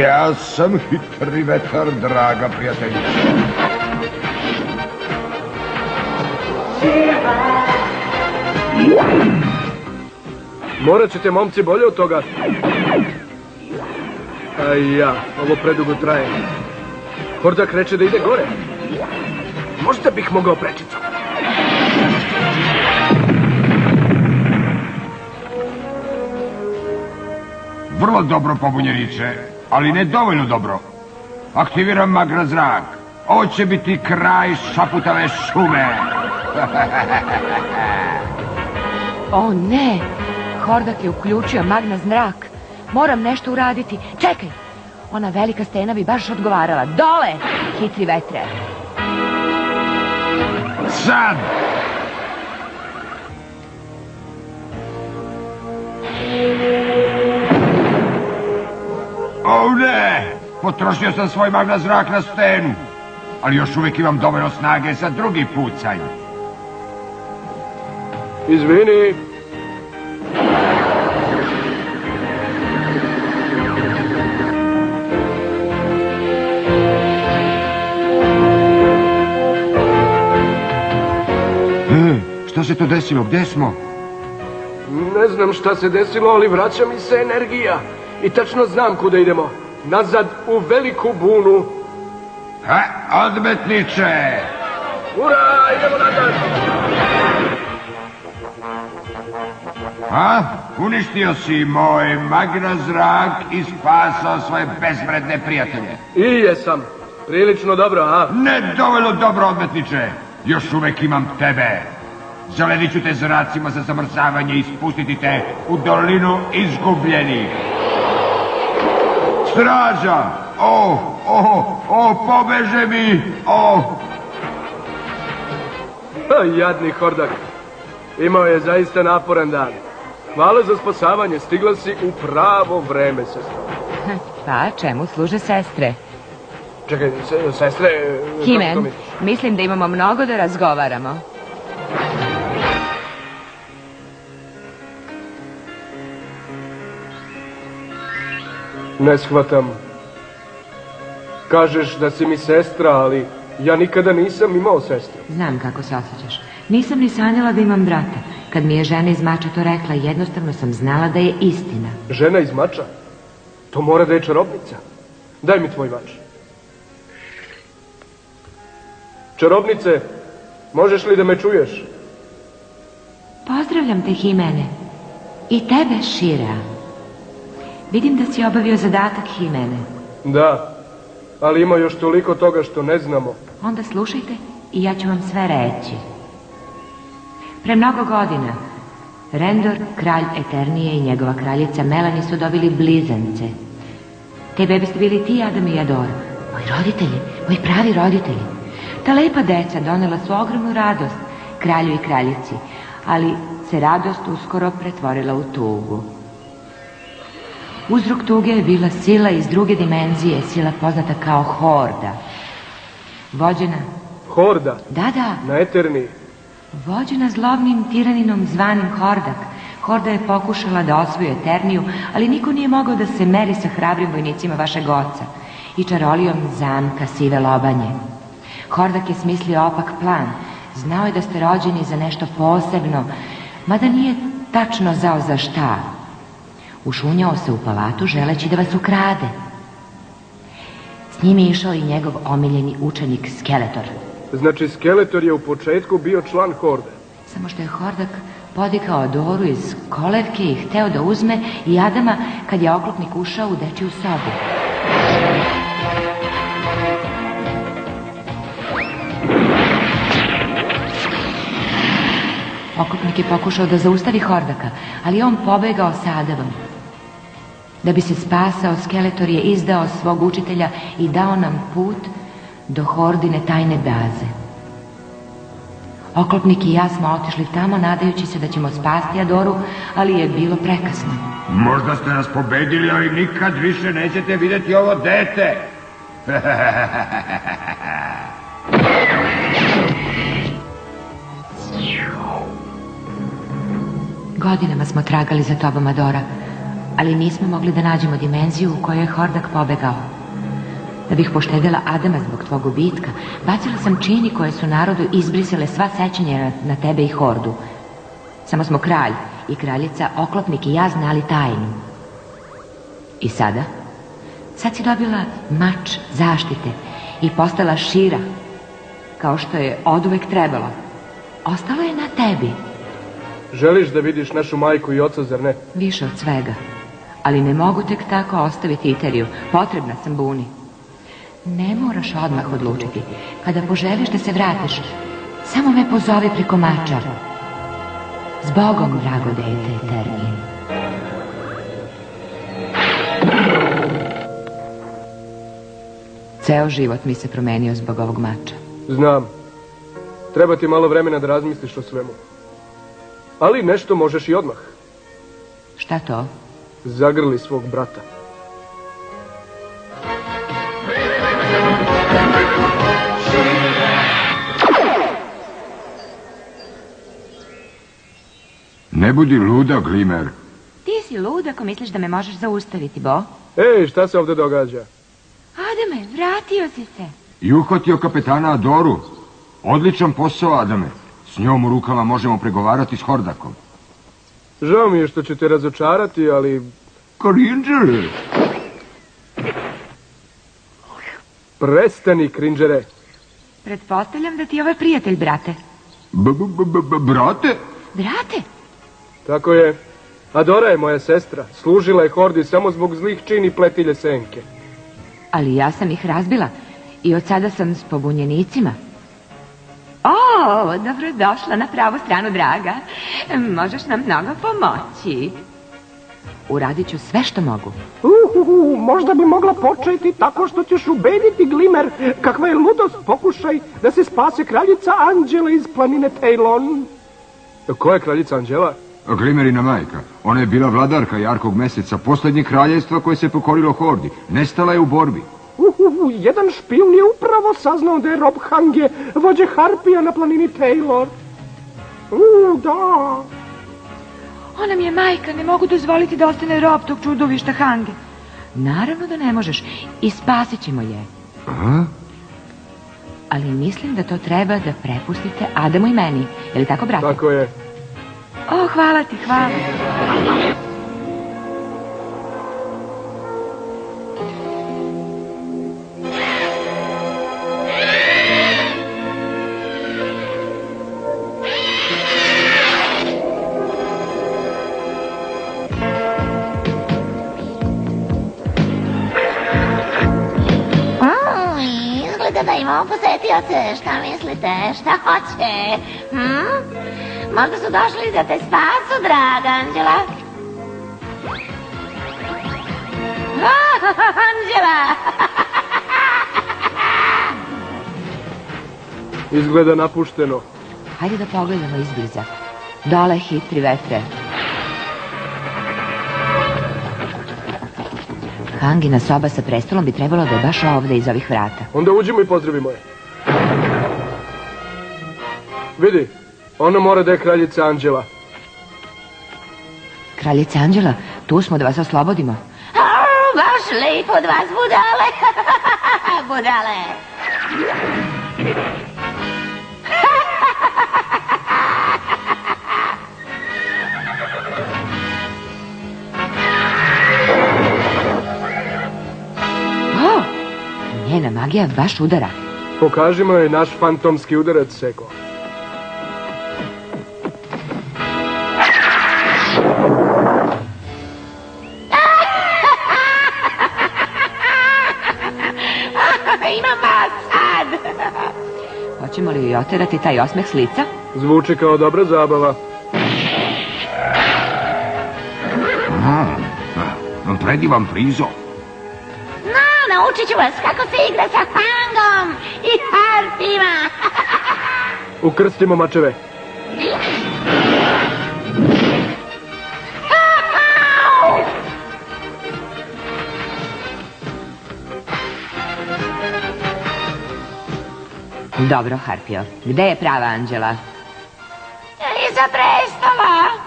Ja sam hitri vetar, draga prijateljica. Morat ćete, momci, bolje od toga. A ja, ovo predugo traje. Hordak reče da ide gore. Možda bih mogao prečicu. Vrlo dobro, pobunjeniče, ali ne dovoljno dobro. Aktiviram mag na zrak. Ovo će biti kraj šaputave šume. O ne, Hordak je uključio mag na zrak. Moram nešto uraditi. Čekaj, ona velika stena bi baš odgovarala. Dole, hitri vetre. Sad! O ne! Potrošio sam svoj mag na zrak na stenu. Ali još uvijek imam dovoljno snage za drugi pucanj. Izvini. Šta se to desilo? Gdje smo? Ne znam šta se desilo, ali vraća mi se energija. I tačno znam kuda idemo. Nazad u veliku bunu. Odmetniče! Ura, idemo nazad! Uništio si moj mag na zrak i spasao svoje bezvredne prijatelje. I jesam. Prilično dobro, a? Ne dovoljno dobro, odmetniče. Još uvek imam tebe. Zaledit ću te zracima za zamrzavanje i spustiti te u dolinu izgubljenih. Straža! Pobeže mi! Jadni Hordak. Imao je zaista naporan dan. Hvala za spasavanje, stigla si u pravo vreme, sestra. Pa, čemu služe sestre? Čekaj, sestre... Himen, mislim da imamo mnogo da razgovaramo. Ne shvatam. Kažeš da si mi sestra, ali ja nikada nisam imao sestru. Znam kako se osjećaš. Nisam ni sanjala da imam brata. Kad mi je žena iz Mača to rekla, jednostavno sam znala da je istina. Žena iz Mača? To mora da je čarobnica. Daj mi tvoj mač. Čarobnice, možeš li da me čuješ? Pozdravljam te, Himene. I tebe, Šira. Vidim da si obavio zadatak, Himene. Da, ali ima još toliko toga što ne znamo. Onda slušajte i ja ću vam sve reći. Pre mnogo godina, Rendor, kralj Eternije i njegova kraljica Melani su dobili blizance. Te bebe ste bili ti, Adam i Adora. Moji roditelji, moji pravi roditelji. Ta lepa deca donela su ogromnu radost kralju i kraljici, ali se radost uskoro pretvorila u tugu. Uzrok tuge je bila sila iz druge dimenzije, sila poznata kao Horda. Vođena... Horda? Da. Na Eterniji? Vođena zlovnim tiraninom zvanim Hordak. Horda je pokušala da osvoji Eterniju, ali niko nije mogao da se meri sa hrabrim vojnicima vašeg oca i čarolijom zamka Sive Lobanje. Hordak je smislio opak plan. Znao je da ste rođeni za nešto posebno, mada nije tačno znao za šta. Ušunjao se u palatu želeći da vas ukrade. S njim je išao i njegov omiljeni učenik Skeletor. Znači Skeletor je u početku bio član Horde. Samo što je Hordak podigao Adoru iz kolevke i hteo da uzme i Adama kad je oklopnik ušao u dečiju sobu. Oklopnik je pokušao da zaustavi Hordaka, ali on pobegao sa Adamom. Da bi se spasao, Skeletor je izdao svog učitelja i dao nam put do Hordine tajne baze. Oklopnik i ja smo otišli tamo nadajući se da ćemo spasti Adoru, ali je bilo prekasno. Možda ste nas pobedili, ali nikad više nećete vidjeti ovo dete. Godinama smo tragali za tobom, Adora, ali nismo mogli da nađemo dimenziju u kojoj je Hordak pobegao. Da bih poštedela Adama zbog tvog gubitka, bacila sam čini koje su narodu izbrisale sva sećanja na tebe i Hordu. Samo smo kralj i kraljica, oklopnik i ja znali tajnu. I sada, Sad si dobila mač zaštite i postala šira, kao što je oduvek trebalo. Ostalo je na tebi. Želiš da vidiš našu majku i oca, zar ne? Više od svega. Ali ne mogu tek tako ostaviti Iteriju. Potrebna sam Buni. Ne moraš odmah odlučiti. Kada poželiš da se vratiš, samo me pozovi preko mača. Zbogom, drago dete, Eterni. Ceo život mi se promenio zbog ovog mača. Znam. Treba ti malo vremena da razmisliš o svemu. Ali nešto možeš i odmah. Šta to? Zagrli svog brata. Ne budi luda, Glimer. Ti si lud ako misliš da me možeš zaustaviti, Bo. Ej, šta se ovdje događa? Adame, vratio si se. I uhvatio kapetana Adoru. Odličan posao, Adame. S njom u rukama možemo pregovarati s Hordakom. Žao mi je što ću te razočarati, ali... Krinđer! Prestani, krinđere. Pretpostavljam da ti je ovaj prijatelj, brate. Brate? Brate? Tako je. Adora je moja sestra. Služila je Hordi samo zbog zlih čini pletilje senke. Ali ja sam ih razbila i od sada sam s pobunjenicima. O, dobrodošla na pravu stranu, draga. Možeš nam mnogo pomoći. Uradit ću sve što mogu. Možda bi mogla početi tako što ćeš ubediti Glimer kakva je ludost pokušaj da se spase kraljica Anđela iz planine Tejlon. Ko je kraljica Anđela? Glimerina majka. Ona je bila vladarka Jarkog meseca, posljednjeg kraljevstva koje se pokorilo Hordi. Nestala je u borbi. Jedan špijun je upravo saznao da je Rob Hange vođe Harpija na planini Taylor. Da. Ona mi je majka, ne mogu dozvoliti da ostane Rob tog čudovišta Hange. Naravno da ne možeš i spasit ćemo je. Aha. Ali mislim da to treba da prepustite Adamu i meni. Je li tako, brate? Tako je. O, hvala ti, hvala. Izgleda da imamo posetioce. Šta mislite? Šta hoće? Možda su došli da te spasu, draga Anđela. Anđela! Izgleda napušteno. Hajde da pogledamo izbliza. Dole, hitri vetre. Hangina soba sa prestolom bi trebalo da je baš ovde iz ovih vrata. Onda uđimo i pozdravimo je. Vidi, ona mora da je kraljica Anđela. Kraljica Anđela, tu smo da vas oslobodimo. Baš lepo od vas, budale. Budale. O, njena magija baš udara. Pokažimo joj naš fantomski udarac, Seko. Imam vas sad. Hoćemo li joj oterati taj osmeh s lica? Zvuči kao dobra zabava. Predivan prizor. No, naučit ću vas kako se igra sa Hangom i harpima. Ukrstimo mačeve. Dobro, Harpio. Gde je prava Anđela? Iza prestola.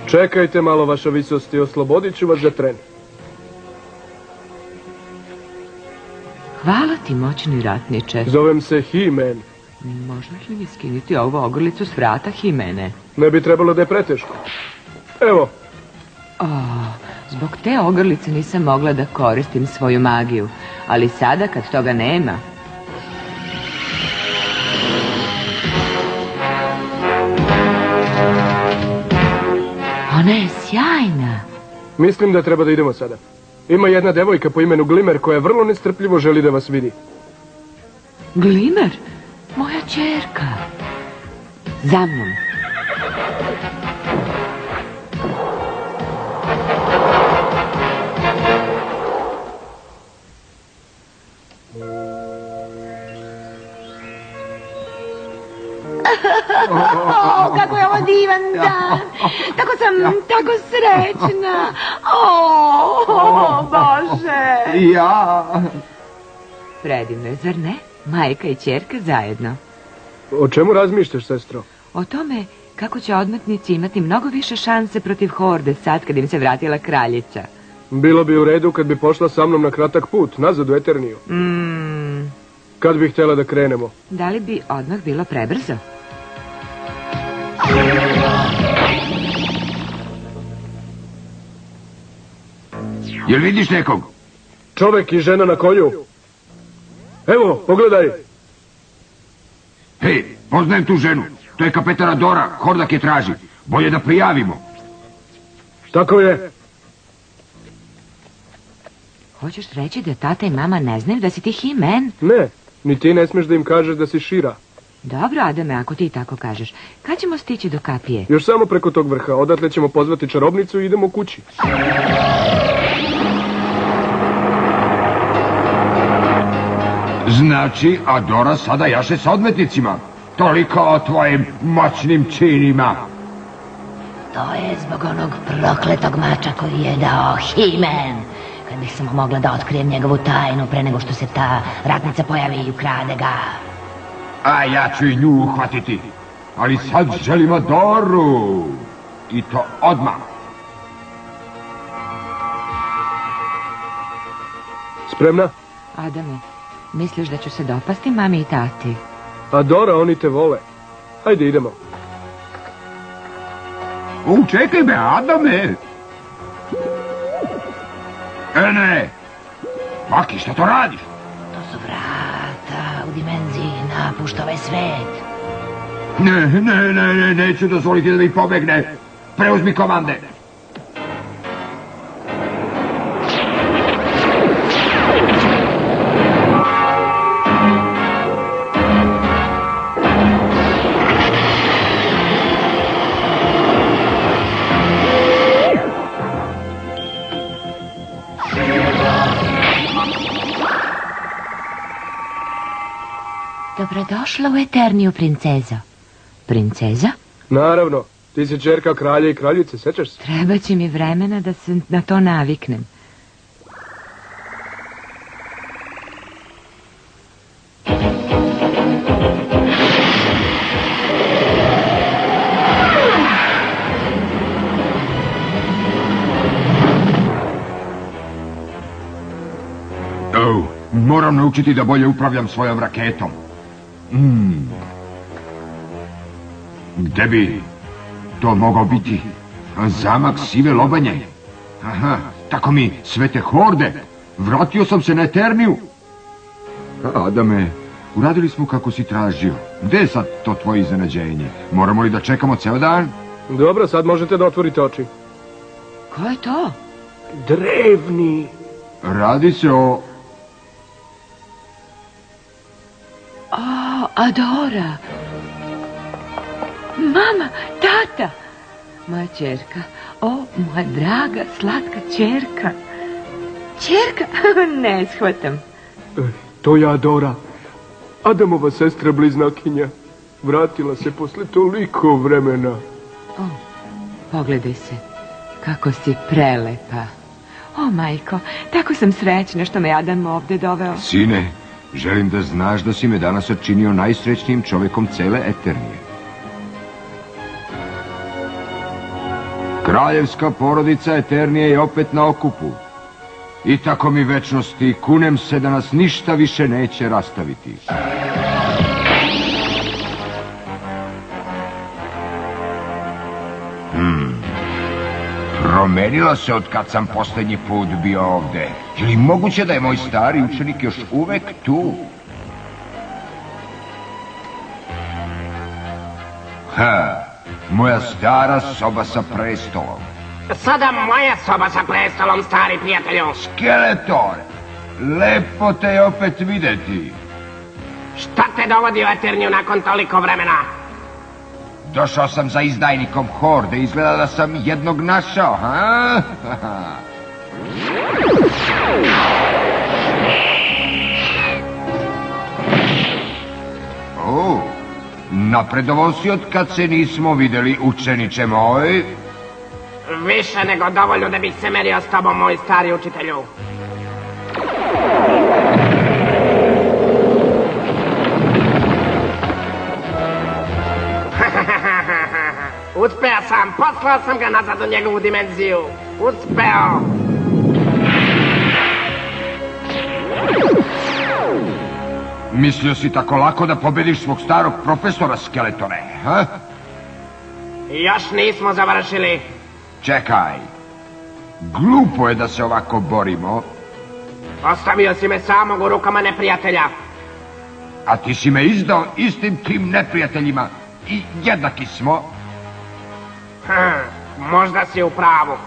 Čekajte malo, vaša visosti, oslobodit ću vas za tren. Hvala ti, moćni ratniče. Zovem se He-Man. Možeš li mi skinuti ovu ogrlicu s vrata, Himene? Ne bi trebalo da je preteško. Evo. Zbog te ogrlice nisam mogla da koristim svoju magiju, ali sada kad toga nema... Ona je sjajna. Mislim da treba da idemo sada. Ima jedna devojka po imenu Glimer koja vrlo nestrpljivo želi da vas vidi. Glimer? Moja ćerka. Za mnom. Kako je ovo divan dan. Tako sam tako srećna. Bože. Ja. Predivno je, zar ne? Majka i ćerka zajedno. O čemu razmišljaš, sestro? O tome kako će odmetnici imati mnogo više šanse protiv horde sad kad im se vratila kraljica. Bilo bi u redu kad bi pošla sa mnom na kratak put, nazad u Eterniju. Kad bi htjela da krenemo? Da li bi odmah bilo prebrzo? Jel vidiš nekog? Čovek i žena na konju. Evo, pogledaj. Hej, poznajem tu ženu. To je kapetana Dora, Hordak je traži. Bolje da prijavimo. Tako je. Hoćeš reći da tata i mama ne znaju da si ti He-Man? Ne, ni ti ne smiješ da im kažeš da si Šira. Dobro, Adame, ako ti tako kažeš. Kad ćemo stići do kapije? Još samo preko tog vrha, odatle ćemo pozvati čarobnicu i idemo kući. Znači, Adora sada jaše sa odmetnicima. Toliko o tvojim moćnim činima. To je zbog onog prokletog mača koji je dao He-Man. Kad bih samo mogla da otkrijem njegovu tajnu pre nego što se ta ratnica pojavi i ukrade ga. A ja ću i nju uhvatiti. Ali sad želim Adoru. I to odmah. Spremna? Adame, misliš da ću se dopasti mami i tati? Adora, oni te vole. Hajde, idemo. Čekaj me, Adame. Ne. Maki, šta to radiš? To su vrata u dimenziji napušta ovaj svet. Ne, neću dozvoliti da mi pobegne. Preuzmi komande. Dobrodošla u Eterniju, princezo. Princeza? Naravno, ti si ćerka kralja i kraljice, sećaš se? Treba će mi vremena da se na to naviknem. Moram naučiti da bolje upravljam svojom raketom. Gde bi to mogao biti? Zamak Sive Lobanje. Aha, tako mi svete horde. Vratio sam se na Eterniju. Adame, uradili smo kako si tražio. Gde je sad to tvoje iznenađenje? Moramo li da čekamo ceo dan? Dobro, sad možete da otvorite oči. Ko je to? Drevni. Radi se o... Adora! Mama, tata! Moja ćerka, moja draga, slatka ćerka. Ćerka? Ne shvatam. To je Adora. Adamova sestra bliznakinja. Vratila se posle toliko vremena. Pogledaj se, kako si prelepa. Majko, tako sam srećna što me Adam ovde doveo. Sine, želim da znaš da si me danas odčinio najsrećnijim čovekom cele Eternije. Kraljevska porodica Eternije je opet na okupu. I tako mi večnosti, kunem se da nas ništa više neće rastaviti. Promenilo se od kad sam posljednji put bio ovde. Je li moguće da je moj stari učenik još uvek tu? Moja stara soba sa prestolom. Sada moja soba sa prestolom, stari prijatelju. Skeletor, lepo te je opet videti. Šta te dovodi u Eterniju nakon toliko vremena? Došao sam za izdajnikom Horde, izgleda da sam jednog našao, ha? Napredovao si od kad se nismo videli, učeniče moj. Više nego dovoljno da bih se merio s tobom, moj stari učitelju. Uspeo sam, poslao sam ga nazad u njegovu dimenziju. Uspeo. Mislio si tako lako da pobediš svog starog profesora, Skeletore, ha? Još nismo završili. Čekaj. Glupo je da se ovako borimo. Ostavio si me samog u rukama neprijatelja. A ti si me izdao istim tim neprijateljima i jednaki smo. Možda si u pravu.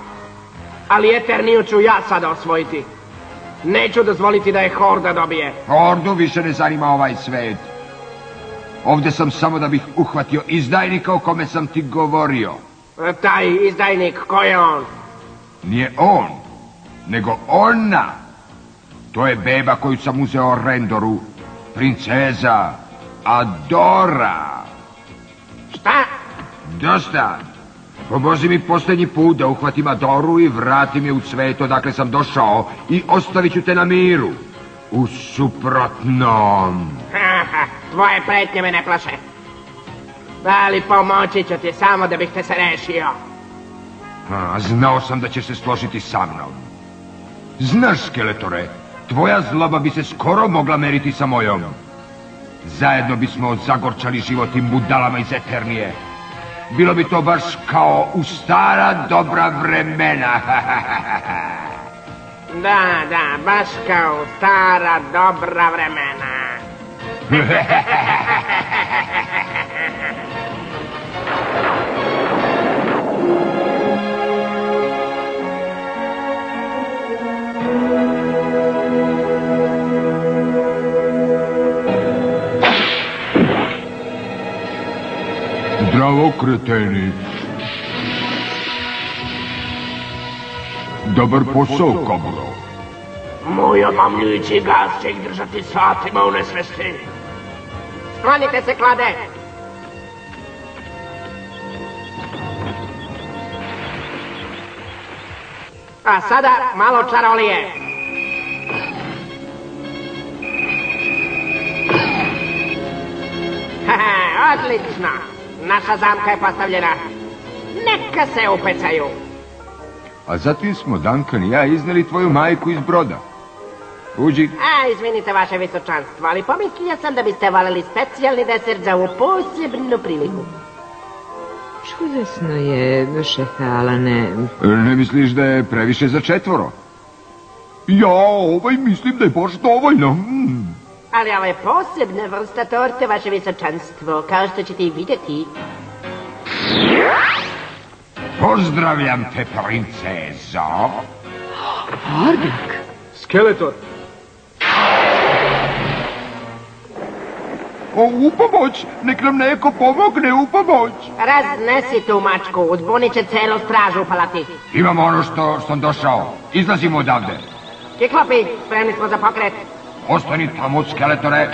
Ali Eterniju ću ja sada osvojiti. Neću dozvoliti da je Horda dobije. Hordu više ne zanima ovaj svet. Ovdje sam samo da bih uhvatio izdajnika o kome sam ti govorio. Taj izdajnik, ko je on? Nije on, nego ona. To je beba koju sam uzeo Rendoru. Princeza Adora. Šta? Dosta. Pomozi mi posljednji put da uhvatim Adoru i vratim je u svet odakle sam došao i ostavit ću te na miru. U suprotnom... Tvoje pretnje me ne plaše. Ali pomoći ću ti samo da bih te se rešio. Znao sam da ćeš se složiti sa mnom. Znaš, Skeletore, tvoja zloba bi se skoro mogla meriti sa mojom. Zajedno bismo zagorčali životim budalama iz Eternije. Bilo bi to baš kao u stara dobra vremena. Da, baš kao u stara dobra vremena. Zdravo, kreteni. Dobar posao, Kaburo. Moj omamljujući gas će ih držati satima u nesvesti. Sklonite se, klade! A sada malo čarolije. Odlično! Naša zamka je postavljena. Neka se upecaju. A zatim smo Duncan i ja izneli tvoju majku iz broda. Uđi. Izvinite, vaše visočanstvo, ali pomislio sam da biste valjali specijalni desert za ovu posebnu priliku. Čudesno je, šefalane. Ne misliš da je previše za 4? Ja, mislim da je baš dovoljno. Ali ovo je posebna vrsta torte, vaše visočanstvo, kao što ćete i vidjeti. Pozdravljam te, princezo. Hordak? Skeletor. U pomoć! Nek nam neko pomogne, u pomoć! Raznesi tu mačku, uzbunit će celu stražu upalati. Imamo ono što sam došao. Izlazimo odavde. Kiklopi, spremni smo za pokret. Ostani tamo, Skeletore.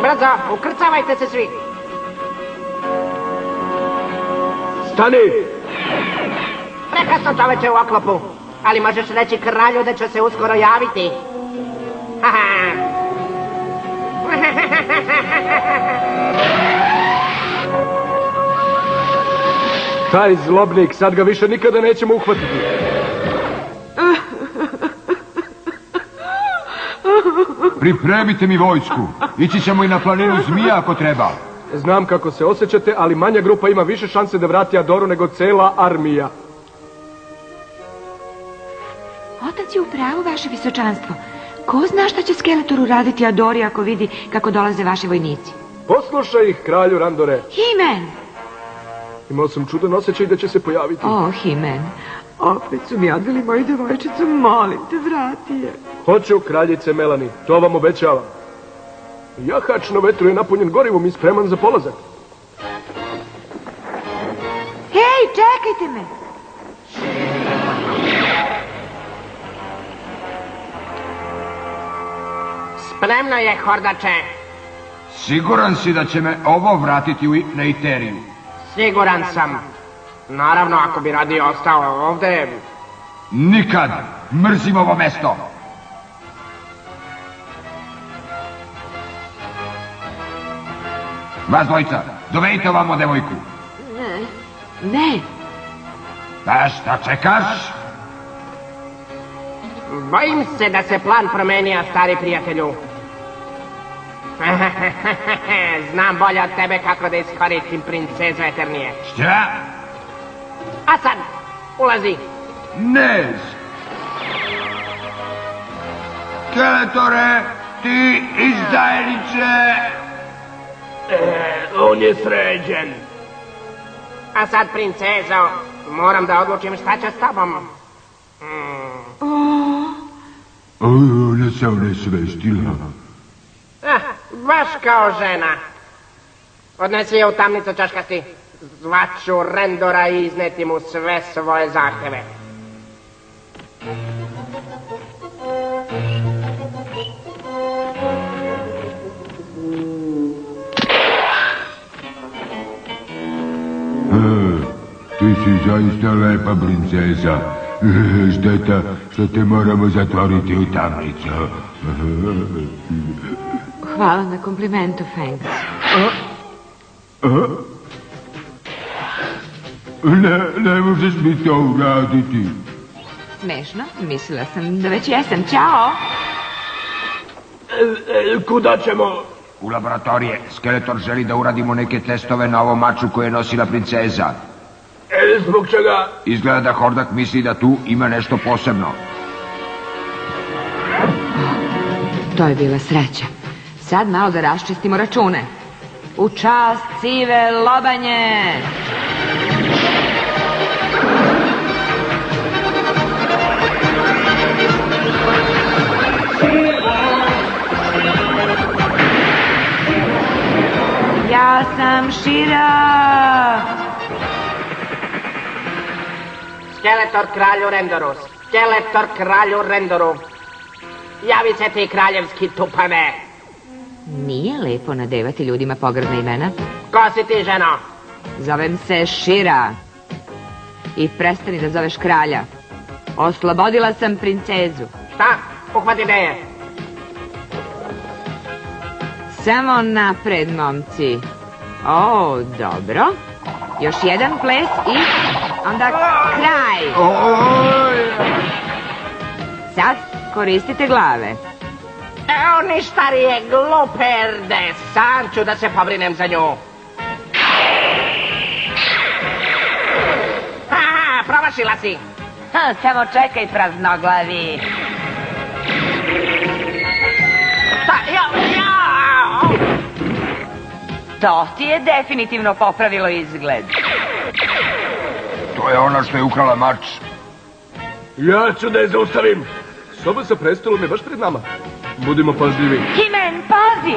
Brzo, ukrcavajte se svi. Stani! Prekasno, čoveče, u oklopu. Ali možeš reći kralju da će se uskoro javiti. Taj zlobnik, sad ga više nikada nećemo uhvatiti. Pripremite mi vojsku. Ići ćemo i na planinu zmija ako treba. Znam kako se osjećate, ali manja grupa ima više šanse da vrati Adoru nego cela armija. Otac je u pravu, vaše visočanstvo. Ko zna šta će Skeletor uraditi Adori ako vidi kako dolaze vaši vojnici? Poslušaj ih, kralju Randore. Himen! Imao sam čudan osjećaj da će se pojaviti. O, Himen, opet su mi odveli moju devojčicu, molim te, vrati je. Hoću, kraljice Melani, to vam obećavam. Jahač na vetru je napunjen gorivom i spreman za polazak. Hej, čekajte me! Spremno je, hordače. Siguran si da će me ovo vratiti na Iteriju? Siguran sam. Naravno, ako bi radije ostao ovde... Nikad! Mrzim ovo mesto! Vas dvojica, dovedite ovamo devojku. Ne. Da, šta čekaš? Bojim se da se plan promenio, stari prijatelju. Znam bolje od tebe kako da iskoristim princezu Eternije. Šta? A sad, ulazi. Ne! Skeletore, ti izdajniče! On je sređen. A sad, princezo, moram da odlučim šta će s tobom. Ona se onesvestila. Baš kao žena. Odnesi je u tamnicu, čaškasti. Zvaću Rendora i izneti mu sve svoje zahteve. Ti si zaista lepa princeza. Šteta što te moramo zatvoriti u tamnicu. Hvala na komplimentu, Fangs. Ne možeš mi to uraditi. Smešno, mislila sam da već jesam. Ćao! Kuda ćemo? U laboratorije. Skeletor želi da uradimo neke testove na ovom maču koje je nosila princeza. Zbog čega? Izgleda da Hordak misli da tu ima nešto posebno. To je bila sreća. Sad malo da raščistimo račune. U čast sive lobanje! Ja sam Shira! Skeletor kralju Rendoru, Skeletor kralju Rendoru. Javi se ti, kraljevski tupane. Nije lepo nadevati ljudima pogrdna imena. Ko si ti, ženo? Zovem se Shira. I prestani da zoveš kralja. Oslobodila sam princezu. Šta? Uhvati gde je? Samo napred, momci. O, dobro. Još jedan ples i onda kraj. Sad koristite glave. Evo ni starije gluperde. Sam ću da se pobrinem za nju. Ha, promašila si. Samo čekaj, praznoglavi. To ti je definitivno popravilo izgled. To je ona što je ukrala mač. Ja ću da je zaustavim. Soba sa prestolom je baš pred nama. Budimo pažljivi. Himen, pazi!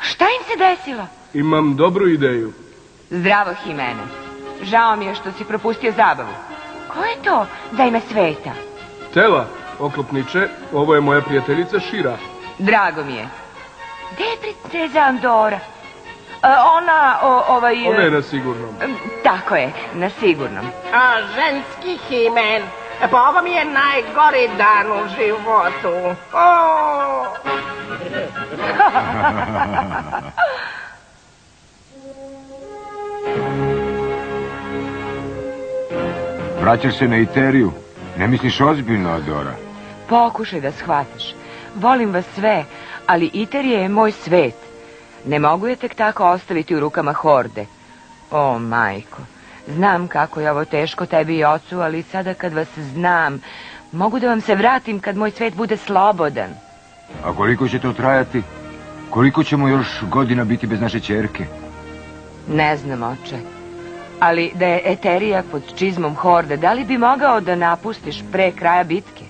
Šta im se desilo? Imam dobru ideju. Zdravo, Himene. Žao mi je što si propustio zabavu. Ko je to da ime sveta? Tela, oklopniče, ovo je moja prijateljica Shira. Drago mi je. Gde je princeza Andora? Ona je na sigurnom. Tako je, na sigurnom. Ženski Himen. Pa ovo mi je najgori dan u životu. Vraćaš se na Iteriju? Ne misliš ozbiljno, Adora? Pokušaj da shvatiš. Volim vas sve, Ali Iterija je moj svet. Ne mogu je tek tako ostaviti u rukama horde. O, majko, znam kako je ovo teško tebi i ocu, ali sada kad vas znam, mogu da vam se vratim kad moj svet bude slobodan. A koliko će to trajati? Koliko ćemo još godina biti bez naše ćerke? Ne znam, oče. Ali da je Eterija pod čizmom horde, da li bi mogao da napustiš pre kraja bitke?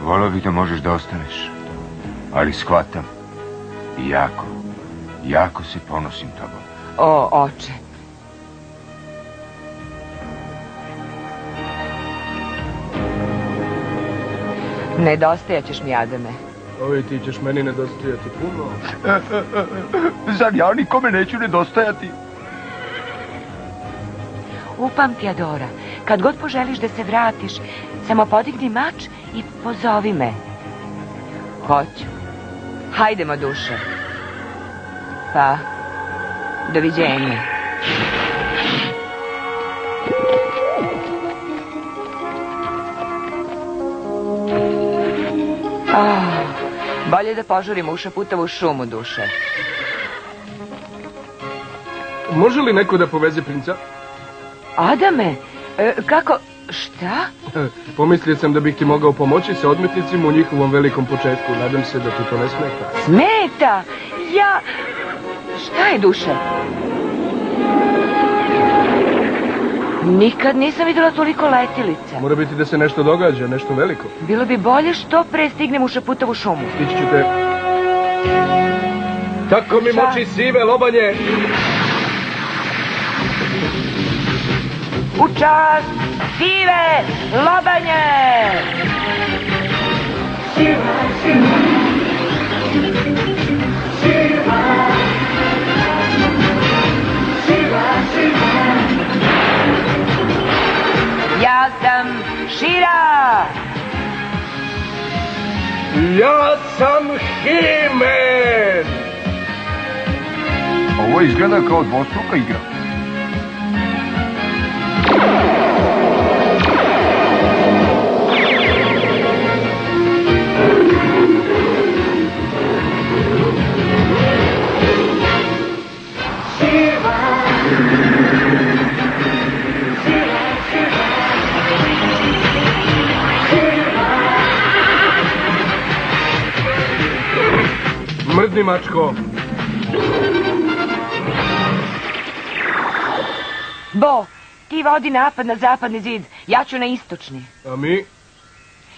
Volio bih da možeš da ostaneš. Ali shvatam. I jako se ponosim tobom. O, oče. Nedostajaćeš mi, Adame. Oj, ti ćeš meni nedostajati puno. Zar ja nikome neću nedostajati? Upamti, Adora, kad god poželiš da se vratiš, samo podigni mač i pozovi me. Hoću. Hajdemo, duše. Pa, doviđenja. Bolje da požurimo u Šaputavu šumu, duše. Može li neko da poveze princa? Adame, kako... Šta? Pomislio sam da bih ti mogao pomoći sa odmetnicima u njihovom velikom početku. Nadam se da ti to ne smeta. Smeta? Ja... Šta je, duše? Nikad nisam videla toliko letilica. Mora biti da se nešto događa, nešto veliko. Bilo bi bolje što pre stignem u Šaputavu šumu. Stići ću te. Tako mi moči sive lobanje. U čast sive lobanje! Ja sam Šira! Ja sam Himen! Ovo izgleda kao dvostruka igra. Mrdni, mačko. Bo, ti vodi napad na zapadni zid, ja ću na istočni. A mi?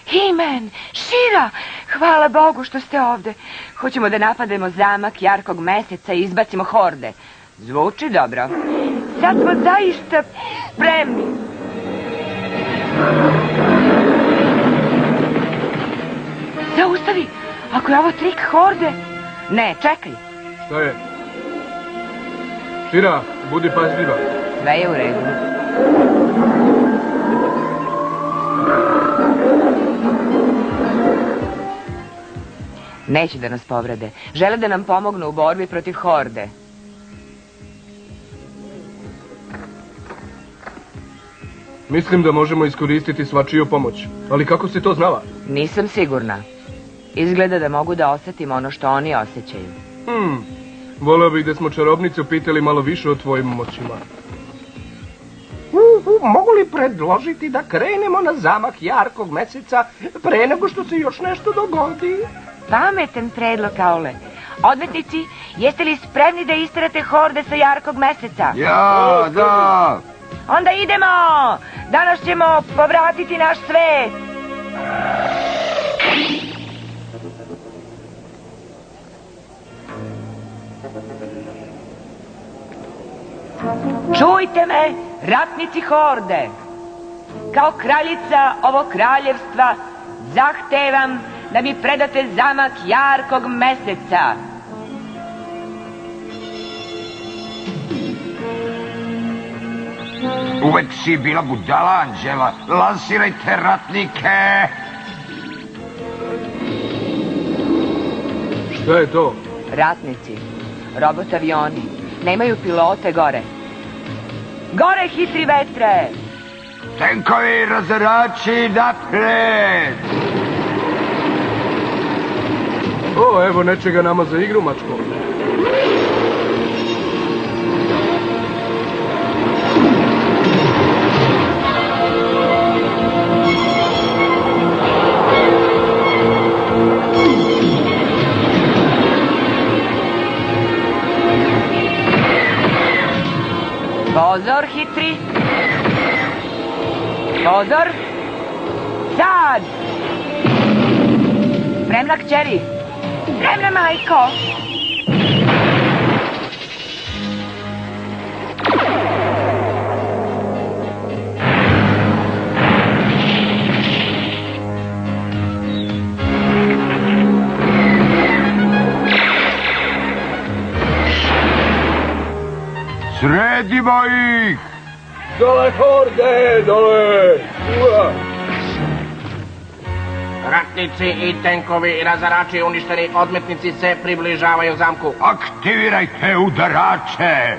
Himen, Šira, hvala Bogu što ste ovde. Hoćemo da napademo zamak jarkog meseca i izbacimo horde. Zvuči dobro. Sad smo zaista spremni. Zaustavi, ako je ovo trik horde... Ne, čekaj. Šta je? Šira, budi pažljiva. Sve je u redu. Neće da nas povrede. Žele da nam pomognu u borbi protiv horde. Mislim da možemo iskoristiti svačiju pomoć. Ali kako si to znala? Nisam sigurna. Izgleda da mogu da osetim ono što oni osjećaju. Voleo bih da smo čarobnicu pitali malo više o tvojim moćima. Mogu li predložiti da krenemo na zamak jarkog meseca pre nego što se još nešto dogodi? Pametan predlog, Kaule. Odmetnici, jeste li spremni da isterate horde sa jarkog meseca? Ja, da! Onda idemo! Danas ćemo povratiti naš svet! Čujte me, ratnici horde! Kao kraljica ovog kraljevstva zahtevam da mi predate zamak jarkog meseca. Uvek si bila budala, Anđela. Lansirajte ratnike! Šta je to? Ratnici, robot avioni, nemaju pilote gore. Gore, hitri vetre! Tenkovi razarači napred! O, evo nečega nama za igru, mačko. Pozor, Hitri. Pozor. Sad. Spremna, kćeri. Spremna, majko. Sredimo ih! Dole, horde, dole! Ua! Ratnici i tenkovi i razarači uništeni, odmetnici se približavaju zamku. Aktivirajte udarače!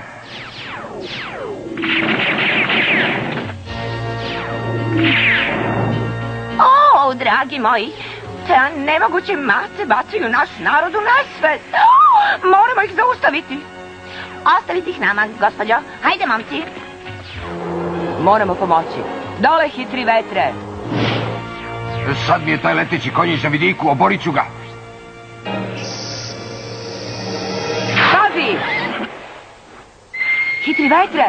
O, dragi moji, te nemoguće mace bacaju naš narod u nesvest. Moramo ih zaustaviti. Ostavite ih nama, gospođo. Hajde, momci. Moramo pomoći. Dole, Hitri vetre. Sad mi je taj leteći konjić na vidiku, oborit ću ga. Pazi! Hitri vetre.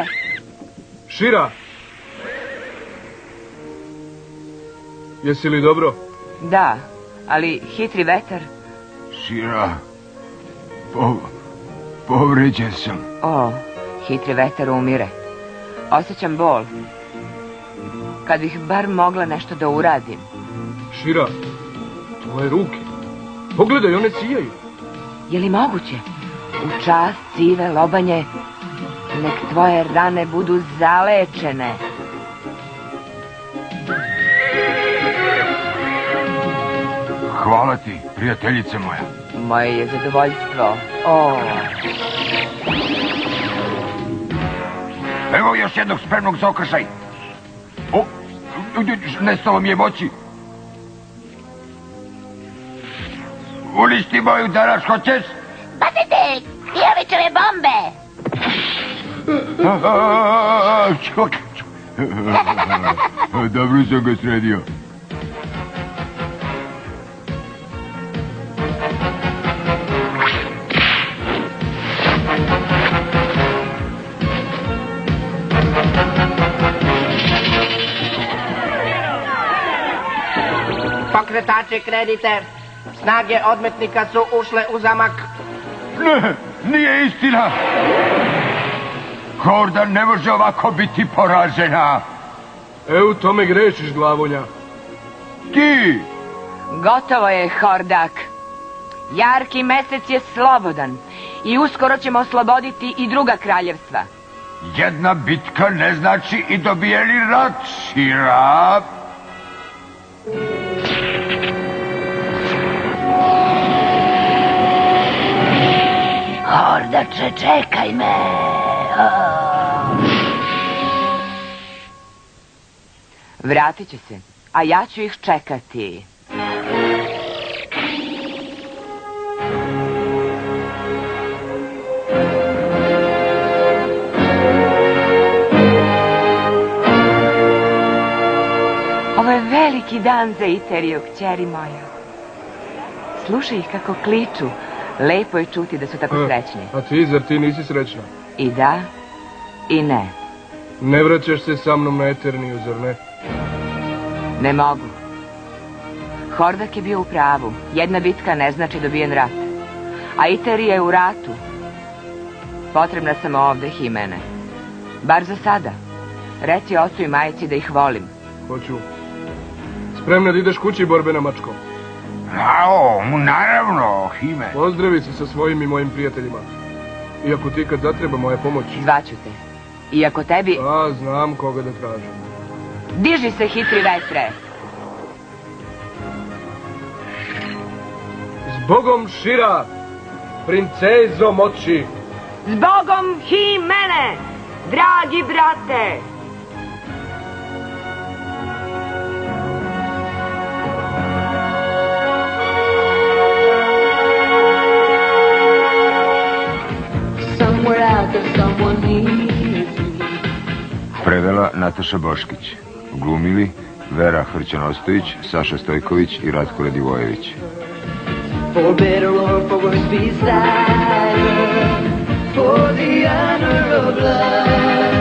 Šira! Jesi li dobro? Da, ali Hitri vetar. Šira, povređen sam. O, Hitri vetar umire. Osjećam bol. Kad bih bar mogla nešto da uradim. Šira, tvoje ruke. Pogledaj, one sijaju. Je li moguće? U čast sive lobanje, nek tvoje rane budu zalečene. Hvala ti, prijateljice moja. Moje je zadovoljstvo. O. Evo još jednog spremnog za okršaj. O, nestalo mi je moći. Uništi moju udarač, hoćeš? Bacite Kijovićeve bombe! Dobro sam ga sredio. Pokretači, krenite. Snage odmetnika su ušle u zamak. Ne, nije istina. Horda ne može ovako biti poražena. U tome grešiš, glavonja. Ti! Gotovo je, Hordak. Jarki mesec je slobodan i uskoro ćemo osloboditi i druga kraljevstva. Jedna bitka ne znači i dobijeni rat, Šira. Hordače, čekaj me. Vratit će se, a ja ću ih čekati. Ovo je veliki dan za Iteriju, kćeri moja. Slušaj ih kako kliču. Lepo je čuti da su tako srećni. A ti, zar ti nisi srećna? I da, i ne. Ne vraćaš se sa mnom na Eterniju, zar ne? Ne mogu. Hordak je bio u pravu. Jedna bitka ne znači dobijen rat. A Iterija je u ratu. Potrebna sam ovde, Himene. Bar za sada. Reci ocu i majici da ih volim. Hoću. Spremna da ideš kući, borbena mačko? Naravno, Hime. Pozdravi se sa svojim i mojim prijateljima. Iako ti kad zatreba moja pomoć... Zvaću te. Iako tebi... A, znam koga da tražim. Diži se, Hitri vetre. Zbogom, Šira! Princezo moći! Zbogom, Himene! Dragi brate! Prevela Nataša Boškić. Glumili Vera Hrćan-Ostojić, Saša Stojković i Ratko Radivojević. For better or for worse beside her, for the honor of love.